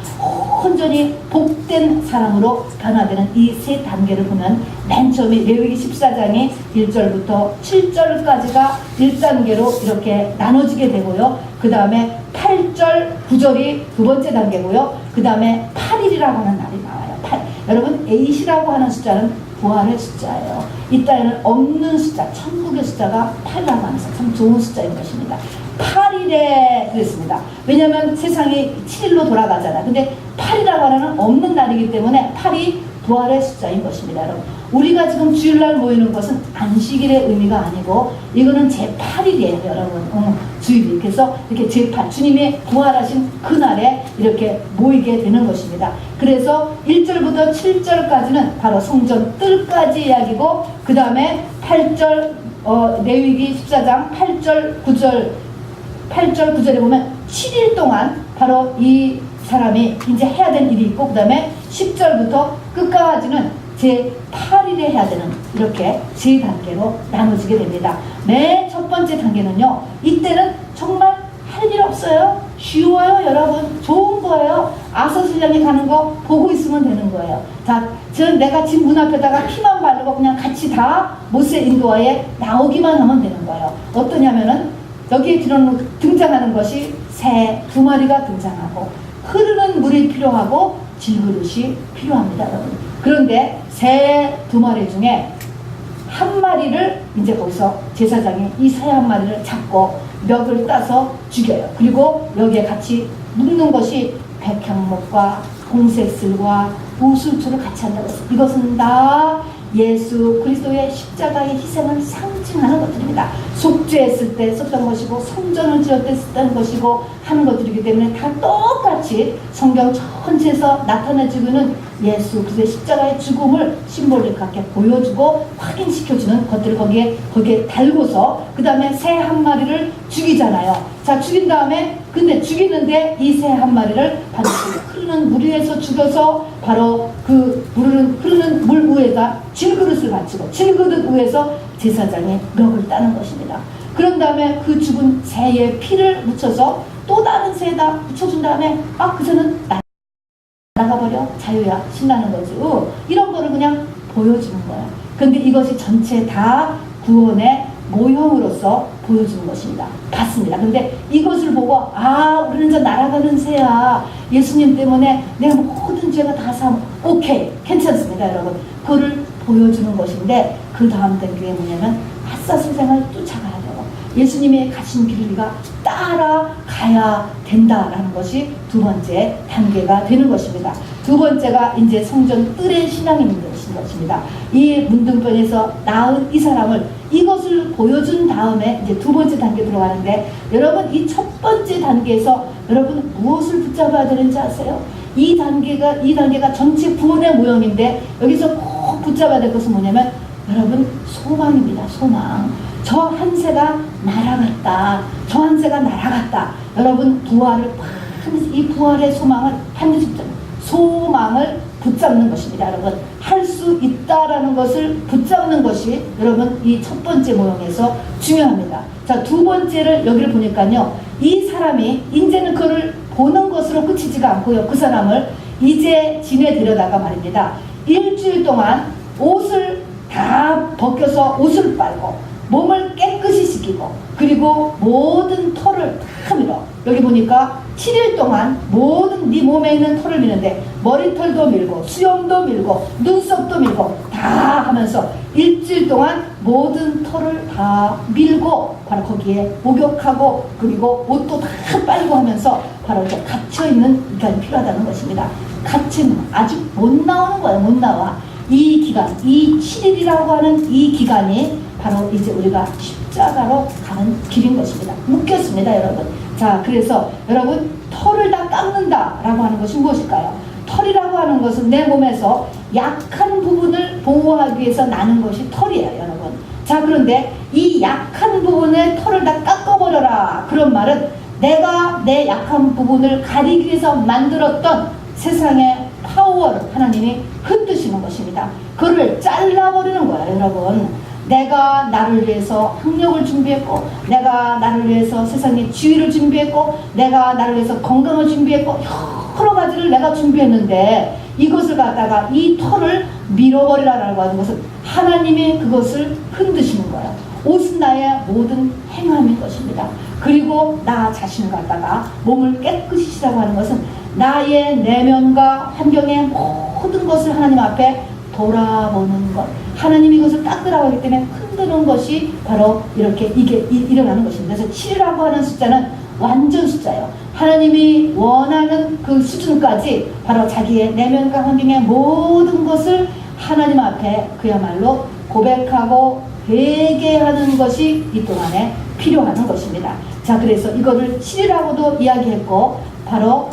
온전히 복된 사람으로 변화되는 이 세 단계를 보면 맨 처음에 레위기 14장이 1절부터 7절까지가 1단계로 이렇게 나눠지게 되고요. 그 다음에 8절, 9절이 두 번째 단계고요. 그 다음에 8일이라고 하는 날이 나와요. 8. 여러분, 8이라고 하는 숫자는 부활의 숫자예요. 이 땅에는 없는 숫자, 천국의 숫자가 8이라고 하면서 참 좋은 숫자인 것입니다. 8일에 그랬습니다. 왜냐하면 세상이 7일로 돌아가잖아. 근데 8이라고 하는 없는 날이기 때문에 8이 부활의 숫자인 것입니다. 여러분, 우리가 지금 주일날 모이는 것은 안식일의 의미가 아니고 이거는 제8일이에요. 여러분, 주일이. 그래서 이렇게 제8, 주님이 부활하신 그날에 이렇게 모이게 되는 것입니다. 그래서 1절부터 7절까지는 바로 성전 뜰까지 이야기고, 그 다음에 8절 레위기 14장 8절 9절에 보면 7일 동안 바로 이 사람이 이제 해야 될 일이 있고, 그 다음에 10절부터 끝까지는 제8일에 해야 되는, 이렇게 세 단계로 나눠지게 됩니다. 맨 첫 번째 단계는요, 이때는 정말 할 일 없어요. 쉬워요. 여러분, 좋은 거예요. 아서슬령이 가는 거 보고 있으면 되는 거예요. 자, 내가 집 문 앞에다가 피만 바르고 그냥 같이 다 모세 인도하에 나오기만 하면 되는 거예요. 어떠냐면은 여기에 등장하는 것이 새 2마리가 등장하고, 흐르는 물이 필요하고 질그릇이 필요합니다. 여러분. 그런데 새 2마리 중에 한 마리를 이제 거기서 제사장이 이 새 한 마리를 잡고 멱을 따서 죽여요. 그리고 여기에 같이 묻는 것이 백향목과 홍색슬과 우술초를 같이 한다고 했어요. 이것은 다 예수 그리스도의 십자가의 희생을 상징하는 것들입니다. 속죄했을 때 썼던 것이고 성전을 지을 때 썼던 것이고 하는 것들이기 때문에 다 똑같이 성경 전체에서 나타내지고 있는 예수 그리스도의 십자가의 죽음을 심볼릭하게 보여주고 확인시켜주는 것들을 거기에 달고서 그 다음에 새 한 마리를 죽이잖아요. 자, 죽인 다음에 근데 죽이는데 이 새 한 마리를 반드시 흐르는 물 위에서 죽여서 바로 그 흐르는 물 위에다 질그릇을 바치고 질그릇 위에서 제사장의 멱을 따는 것입니다. 그런 다음에 그 죽은 새의 피를 묻혀서 또 다른 새에다 묻혀준 다음에 그 새는 나가버려. 자유야. 신나는 거지. 이런 거를 그냥 보여주는 거야. 근데 이것이 전체 다 구원의 모형으로서 보여주는 것입니다. 봤습니다. 근데 이것을 보고 우리는 저 날아가는 새야. 예수님 때문에 내 모든 죄가 다 오케이. 괜찮습니다. 여러분. 그거를 보여주는 것인데 그 다음 단계에 뭐냐면 핫사슬생을 쫓아가야 돼요. 예수님이 가신 길을 우리가 따라가야 된다라는 것이 두 번째 단계가 되는 것입니다. 두 번째가 이제 성전 뜰의 신앙인 것입니다. 이 문둥병에서 나은 이 사람을 이것을 보여준 다음에 이제 두 번째 단계 들어가는데, 여러분 이 첫 번째 단계에서 여러분 무엇을 붙잡아야 되는지 아세요? 이 단계가 전체 구원의 모형인데 여기서 꼭 붙잡아야 될 것은 뭐냐면 여러분 소망입니다. 소망. 저 한 새가 날아갔다. 저 한 새가 날아갔다. 여러분 이 부활의 소망을 반드시 소망을 붙잡는 것입니다. 여러분 할 수 있다라는 것을 붙잡는 것이 여러분 이 첫 번째 모형에서 중요합니다. 자, 두 번째를 여기를 보니까요, 이 사람이 이제는 그를 보는 것으로 그치지가 않고요, 그 사람을 이제 진에 들여다가 말입니다. 일주일 동안 옷을 다 벗겨서 옷을 빨고 몸을 깨끗이 씻기고 그리고 모든 털을 다 밀어. 여기 보니까 7일 동안 모든 네 몸에 있는 털을 미는데 머리털도 밀고 수염도 밀고 눈썹도 밀고 다 하면서 일주일 동안 모든 털을 다 밀고 바로 거기에 목욕하고 그리고 옷도 다 빨고 하면서 바로 이렇게 갇혀있는 기간이 필요하다는 것입니다. 갇히는 아직 못 나오는 거예요. 못 나와. 이 기간, 이 7일이라고 하는 이 기간이 바로 이제 우리가 십자가로 가는 길인 것입니다. 묻겠습니다, 여러분. 자, 그래서 여러분 털을 다 깎는다 라고 하는 것이 무엇일까요? 털이라고 하는 것은 내 몸에서 약한 부분을 보호하기 위해서 나는 것이 털이에요, 여러분. 자, 그런데 이 약한 부분의 털을 다 깎아버려라. 그런 말은 내가 내 약한 부분을 가리기 위해서 만들었던 세상의 파워를 하나님이 흔드시는 것입니다. 그를 잘라버리는 거예요, 여러분. 내가 나를 위해서 학력을 준비했고, 내가 나를 위해서 세상의 지위를 준비했고, 내가 나를 위해서 건강을 준비했고, 여러 가지를 내가 준비했는데 이것을 갖다가 이 털을 밀어버리라라고 하는 것은 하나님이 그것을 흔드시는 거예요. 옷은 나의 모든 행함인 것입니다. 그리고 나 자신을 갖다가 몸을 깨끗이 씻으라고 하는 것은 나의 내면과 환경의 모든 것을 하나님 앞에 돌아보는 것. 하나님이 이것을 닦으라고 하기 때문에 흔드는 것이 바로 이렇게 이게 일어나는 것입니다. 그래서 7이라고 하는 숫자는 완전 숫자예요. 하나님이 원하는 그 수준까지 바로 자기의 내면과 환경의 모든 것을 하나님 앞에 그야말로 고백하고 회개하는 것이 이 동안에 필요한 것입니다. 자, 그래서 이거를 7이라고도 이야기했고 바로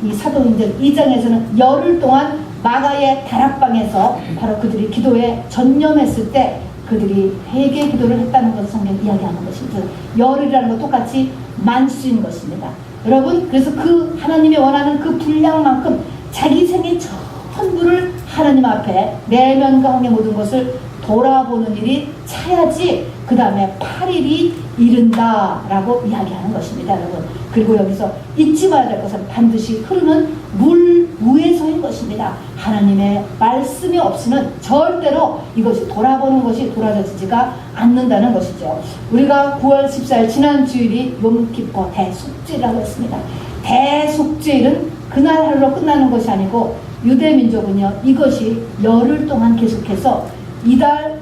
이 사도행전 2장에서는 열흘 동안 마가의 다락방에서 바로 그들이 기도에 전념했을 때 그들이 회개 기도를 했다는 것을 성경이 이야기하는 것입니다. 열흘이라는 것 똑같이 만수인 것입니다. 여러분, 그래서 그 하나님이 원하는 그 분량만큼 자기 생의 전부를 하나님 앞에 내면과 환경 모든 것을 돌아보는 일이 차야지 그 다음에 8일이 이른다라고 이야기하는 것입니다, 여러분. 그리고 여기서 잊지 말아야 될 것은 반드시 흐르는 물 위에서인 것입니다. 하나님의 말씀이 없이는 절대로 이것이 돌아보는 것이 돌아지지가 않는다는 것이죠. 우리가 9월 14일 지난 주일이 용키포 대속죄라고 했습니다. 대속죄일은 그날 하루로 끝나는 것이 아니고 유대민족은요 이것이 열흘 동안 계속해서 이달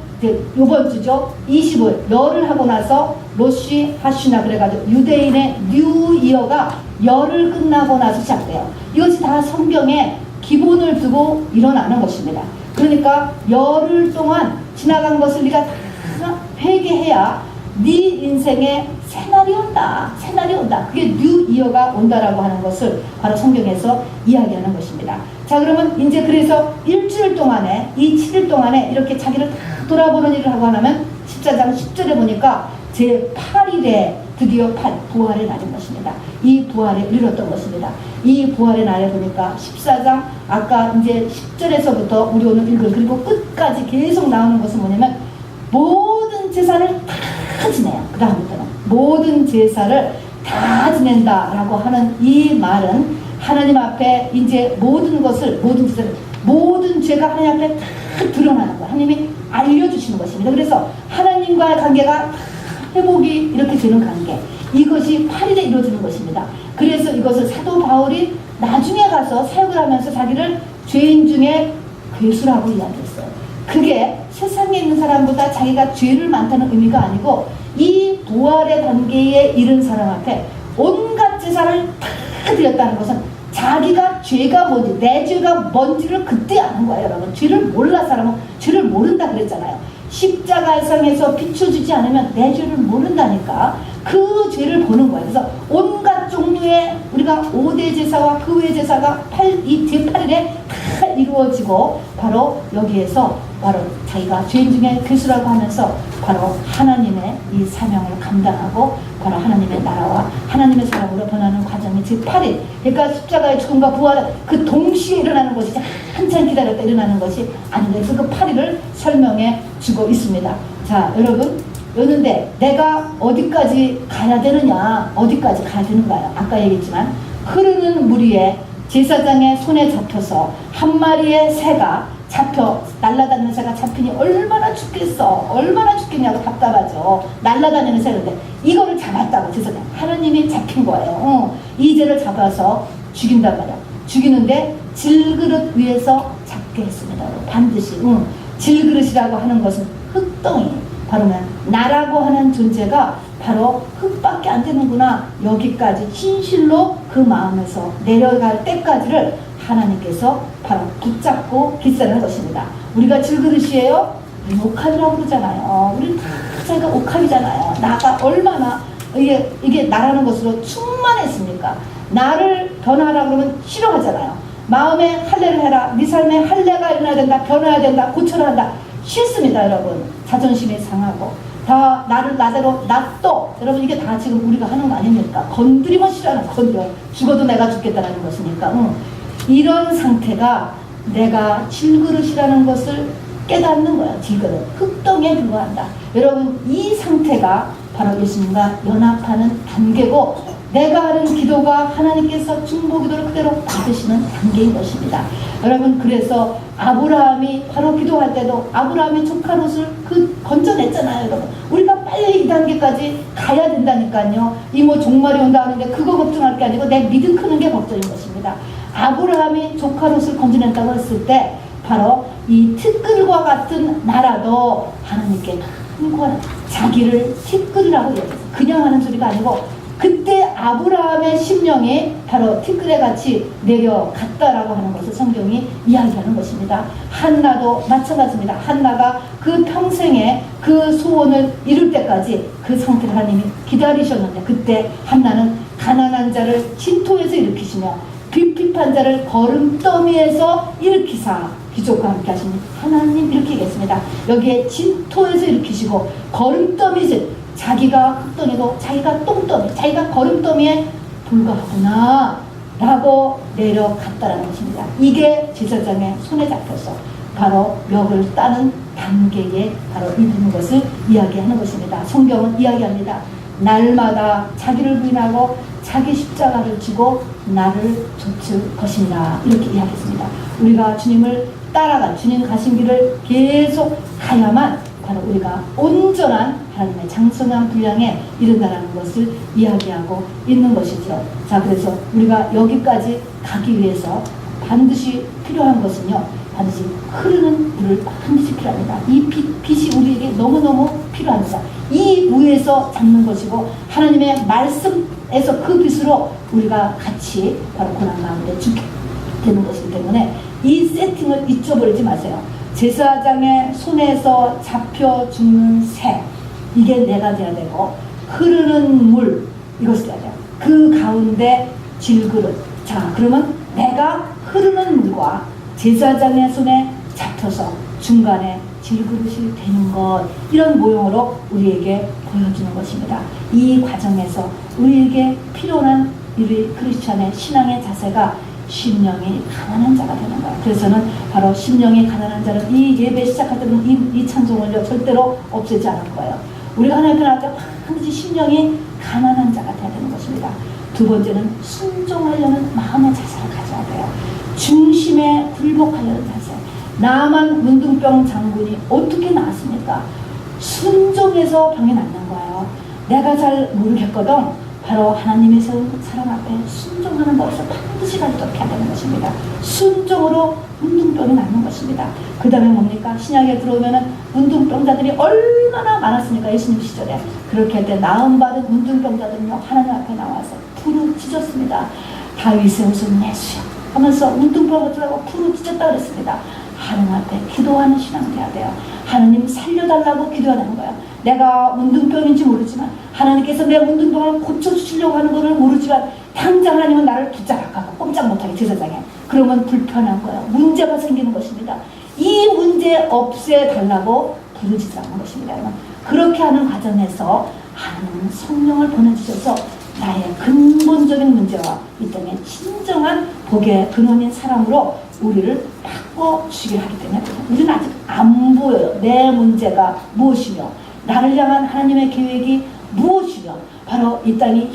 요번 주죠. 25일 열흘 하고 나서 로시 하슈나 그래가지고 유대인의 뉴 이어가 열흘 끝나고 나서 시작돼요. 이것이 다 성경에 기본을 두고 일어나는 것입니다. 그러니까 열흘 동안 지나간 것을 네가 다 회개해야 네 인생에 새날이 온다. 새날이 온다. 그게 뉴 이어가 온다라고 하는 것을 바로 성경에서 이야기하는 것입니다. 자, 그러면 이제 그래서 일주일 동안에 이 7일 동안에 이렇게 자기를 다 돌아보는 일을 하고 나면 14장 10절에 보니까 제8일에 드디어 부활의 날인 것입니다. 이 부활에 이르렀던 것입니다. 이 부활의 날에 보니까 14장 아까 이제 10절에서부터 우리 오늘 읽은 그리고 끝까지 계속 나오는 것은 뭐냐면 모든 제사를 다 지내요. 그 다음부터는 모든 제사를 다 지낸다라고 하는 이 말은 하나님 앞에 이제 모든 것을 모든 제사를 모든 죄가 하나님 앞에 다 드러나는 거예요. 하나님이 알려주시는 것입니다. 그래서 하나님과의 관계가 회복이 이렇게 되는 관계, 이것이 8일에 이루어지는 것입니다. 그래서 이것을 사도 바울이 나중에 가서 사역을 하면서 자기를 죄인 중에 괴수라고 이야기했어요. 그게 세상에 있는 사람보다 자기가 죄를 많다는 의미가 아니고 이 부활의 단계에 이른 사람 앞에 온갖 제사를 다 드렸다는 것은 자기가 죄가 뭔지, 내 죄가 뭔지를 그때 아는 거예요, 여러분. 죄를 몰라 사람은 죄를 모른다 그랬잖아요. 십자가상에서 비춰주지 않으면 내 죄를 모른다니까. 그 죄를 보는 거예요. 그래서 온갖 종류의 우리가 5대 제사와 그 외 제사가 이 제8일에 다 이루어지고 바로 여기에서 바로 자기가 죄인 중에 괴수라고 하면서 바로 하나님의 이 사명을 감당하고 바로 하나님의 나라와 하나님의 사람으로 변하는 과정이 제8일. 그러니까 십자가의 죽음과 부활은 그 동시에 일어나는 것이지 한참 기다렸다 일어나는 것이 아닌데 그래서 그 8일을 설명해 주고 있습니다. 자, 여러분, 그런데 내가 어디까지 가야 되느냐, 어디까지 가야 되는가요? 아까 얘기했지만 흐르는 물 위에 제사장의 손에 잡혀서 한 마리의 새가 잡혀 날아다니는 새가 잡히니 얼마나 죽겠어. 얼마나 죽겠냐고 답답하죠. 날아다니는 새인데 이거를 잡았다고 제사장 하나님이 잡힌 거예요. 이 죄를 잡아서 죽인단 말이야. 죽이는데 질그릇 위에서 잡게 했습니다. 반드시. 질그릇이라고 하는 것은 흙덩이, 바로 나라고 하는 존재가 바로 흙밖에 안 되는구나. 여기까지 진실로 그 마음에서 내려갈 때까지를 하나님께서 바로 붙잡고 기사를 한 것입니다. 우리가 질그릇이에요? 우리는 옥합이라고 그러잖아요. 우리는 다 자기가 옥합이잖아요. 나가 얼마나 이게 나라는 것으로 충만했습니까? 나를 변화하라 그러면 싫어하잖아요. 마음에 할례를 해라. 네 삶에 할례가 일어나야 된다. 변화해야 된다. 고쳐야 한다. 싫습니다, 여러분. 자존심이 상하고 다 나를 나대로 놔둬. 여러분 이게 다 지금 우리가 하는 거 아닙니까? 건드리면 싫어하는 건드려. 죽어도 내가 죽겠다는 것이니까. 이런 상태가 내가 질그릇이라는 것을 깨닫는 거야. 질그릇. 흙덩이에 불과한다. 여러분 이 상태가 바로 예수님과 연합하는 단계고 내가 하는 기도가 하나님께서 중보 기도를 그대로 받으시는 단계인 것입니다. 여러분 그래서 아브라함이 바로 기도할 때도 아브라함이 조카 롯을 건져냈잖아요. 여러분 우리가 빨리 이 단계까지 가야 된다니까요. 이모 종말이 온다 하는데 그거 걱정할 게 아니고 내 믿음 크는 게 걱정인 것입니다. 아브라함이 조카 롯을 건져냈다고 했을 때 바로 이 티끌과 같은 나라도 하나님께 한권 자기를 티끌이라고 얘기해요. 그냥 하는 소리가 아니고 그때 아브라함의 심령이 바로 티끌에 같이 내려갔다라고 하는 것을 성경이 이야기하는 것입니다. 한나도 마찬가지입니다. 한나가 그 평생에 그 소원을 이룰 때까지 그 상태를 하나님이 기다리셨는데 그때 한나는 가난한 자를 진토에서 일으키시며 비핍한 자를 거름더미에서 일으키사 귀족과 함께 하시니 하나님 이렇게 얘기했습니다. 여기에 진토에서 일으키시고 거름더미에서 자기가 흙덩이고 자기가 똥더미, 자기가 거름더미에 불과하구나 라고 내려갔다라는 것입니다. 이게 제사장의 손에 잡혀서 바로 멱을 따는 단계에 바로 이르는 것을 이야기하는 것입니다. 성경은 이야기합니다. 날마다 자기를 부인하고 자기 십자가를 지고 나를 좇을 것입니다. 이렇게 이야기했습니다. 우리가 주님을 따라가 주님 가신 길을 계속 가야만 바로 우리가 온전한 하나님의 장성한 분량에 이른다라는 것을 이야기하고 있는 것이죠. 자, 그래서 우리가 여기까지 가기 위해서 반드시 필요한 것은요. 반드시 흐르는 물을 반드시 필요합니다. 이 빛이 우리에게 너무너무 필요합니다. 이 위에서 잡는 것이고 하나님의 말씀에서 그 빛으로 우리가 같이 바로 고난 가운데 죽게 되는 것이기 때문에 이 세팅을 잊어버리지 마세요. 제사장의 손에서 잡혀 죽는 새, 이게 내가 돼야 되고 흐르는 물, 이것이 돼야 돼요. 그 가운데 질그릇. 자, 그러면 내가 흐르는 물과 제사장의 손에 잡혀서 중간에 질그릇이 되는 것, 이런 모형으로 우리에게 보여주는 것입니다. 이 과정에서 우리에게 필요한 우리 크리스찬의 신앙의 자세가 심령이 가난한 자가 되는 거예요. 그래서는 바로 심령이 가난한 자는 이 예배 시작할 때는 이 찬송을요 절대로 없애지 않을 거예요. 우리가 하나님 앞에 나갈 때 반드시 심령이 가난한 자가 되어야 되는 것입니다. 두 번째는 순종하려는 마음의 자세를 가져야 돼요. 중심에 굴복하려는 자세. 나만 문둥병 장군이 어떻게 나았습니까? 순종해서 병이 낫는 거예요. 내가 잘 모르겠거든. 바로 하나님의 세운 사랑 앞에 순종하는 것을 반드시 가지도록 해야 되는 것입니다. 순종으로 문둥병이 낫는 것입니다. 그 다음에 뭡니까? 신약에 들어오면은 문둥병자들이 얼마나 많았습니까? 예수님 시절에. 그렇게 할 때 나음받은 문둥병자들은요 하나님 앞에 나와서 부르짖었습니다. 다윗의 옷은 내수야 하면서 문둥병자들하고 부르짖었다 그랬습니다. 하나님 앞에 기도하는 신앙이 돼야 돼요. 하나님 살려달라고 기도하는 거예요. 내가 문둥병인지 모르지만 하나님께서 내 문둥병을 고쳐주시려고 하는 것을 모르지만 당장 하나님은 나를 붙잡아가고 꼼짝 못하게 제사장에. 그러면 불편한 거예요. 문제가 생기는 것입니다. 이 문제 없애달라고 부르짖는 것입니다. 그렇게 하는 과정에서 하나님은 성령을 보내주셔서 나의 근본적인 문제와 이 땅의 진정한 복의 근원인 사람으로 우리를 바꿔주시기를 하기 때문에 우리는 아직 안 보여요. 내 문제가 무엇이며 나를 향한 하나님의 계획이 무엇이며 바로 이 땅이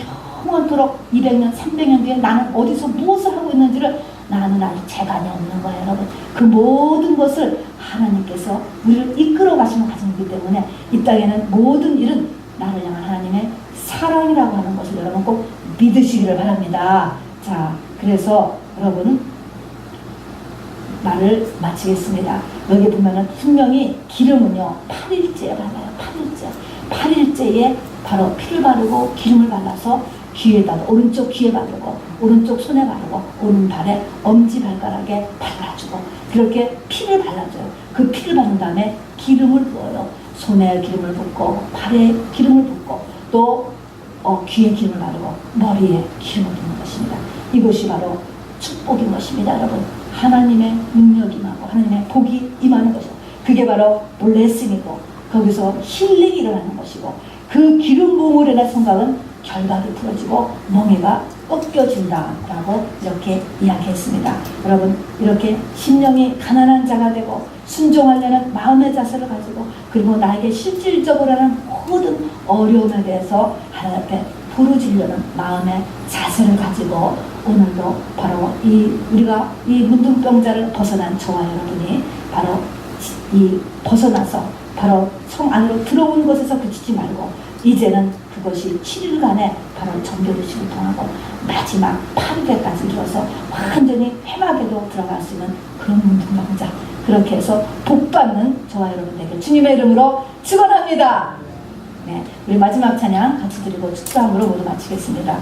영원토록 200년, 300년 뒤에 나는 어디서 무엇을 하고 있는지를 나는 아직 재간이 없는 거예요, 여러분. 그 모든 것을 하나님께서 우리를 이끌어 가시는 과정이기 때문에 이 땅에는 모든 일은 나를 향한 하나님의 사랑이라고 하는 것을 여러분 꼭 믿으시기를 바랍니다. 자, 그래서 여러분 말을 마치겠습니다. 여기 보면은 분명히 기름은요 8일째에 발라요. 8일째에 바로 피를 바르고 기름을 발라서 귀에다가 오른쪽 귀에 바르고 오른쪽 손에 바르고 오른발에 엄지발가락에 발라주고 그렇게 피를 발라줘요. 그 피를 바른 다음에 기름을 부어요. 손에 기름을 붓고 발에 기름을 붓고 또 귀에 기름을 바르고 머리에 기름을 붓는 것입니다. 이것이 바로 축복인 것입니다. 여러분 하나님의 능력이 임하고 하나님의 복이 임하는 것이고 그게 바로 블레싱이고 거기서 힐링이 일어나는 것이고 그 기름 부음으로 인한 생각은 결박이 풀어지고 멍에가 꺾여진다라고 이렇게 이야기했습니다. 여러분 이렇게 심령이 가난한 자가 되고 순종하려는 마음의 자세를 가지고 그리고 나에게 실질적으로는 모든 어려움에 대해서 하나님 앞에 부르짖려는 마음의 자세를 가지고 오늘도 바로 우리가 이 문둥병자를 벗어난 저와 여러분이 바로 이 벗어나서 바로 성 안으로 들어온 것에서 그치지 말고 이제는 그것이 7일간의 바로 정결의식을 통하고 마지막 8일에까지 이뤄서 완전히 회막에도 들어갈 수 있는 그런 문둥병자 그렇게 해서 복받는 저와 여러분에게 주님의 이름으로 축원합니다. 네, 우리 마지막 찬양 같이 드리고 축사함으로 모두 마치겠습니다.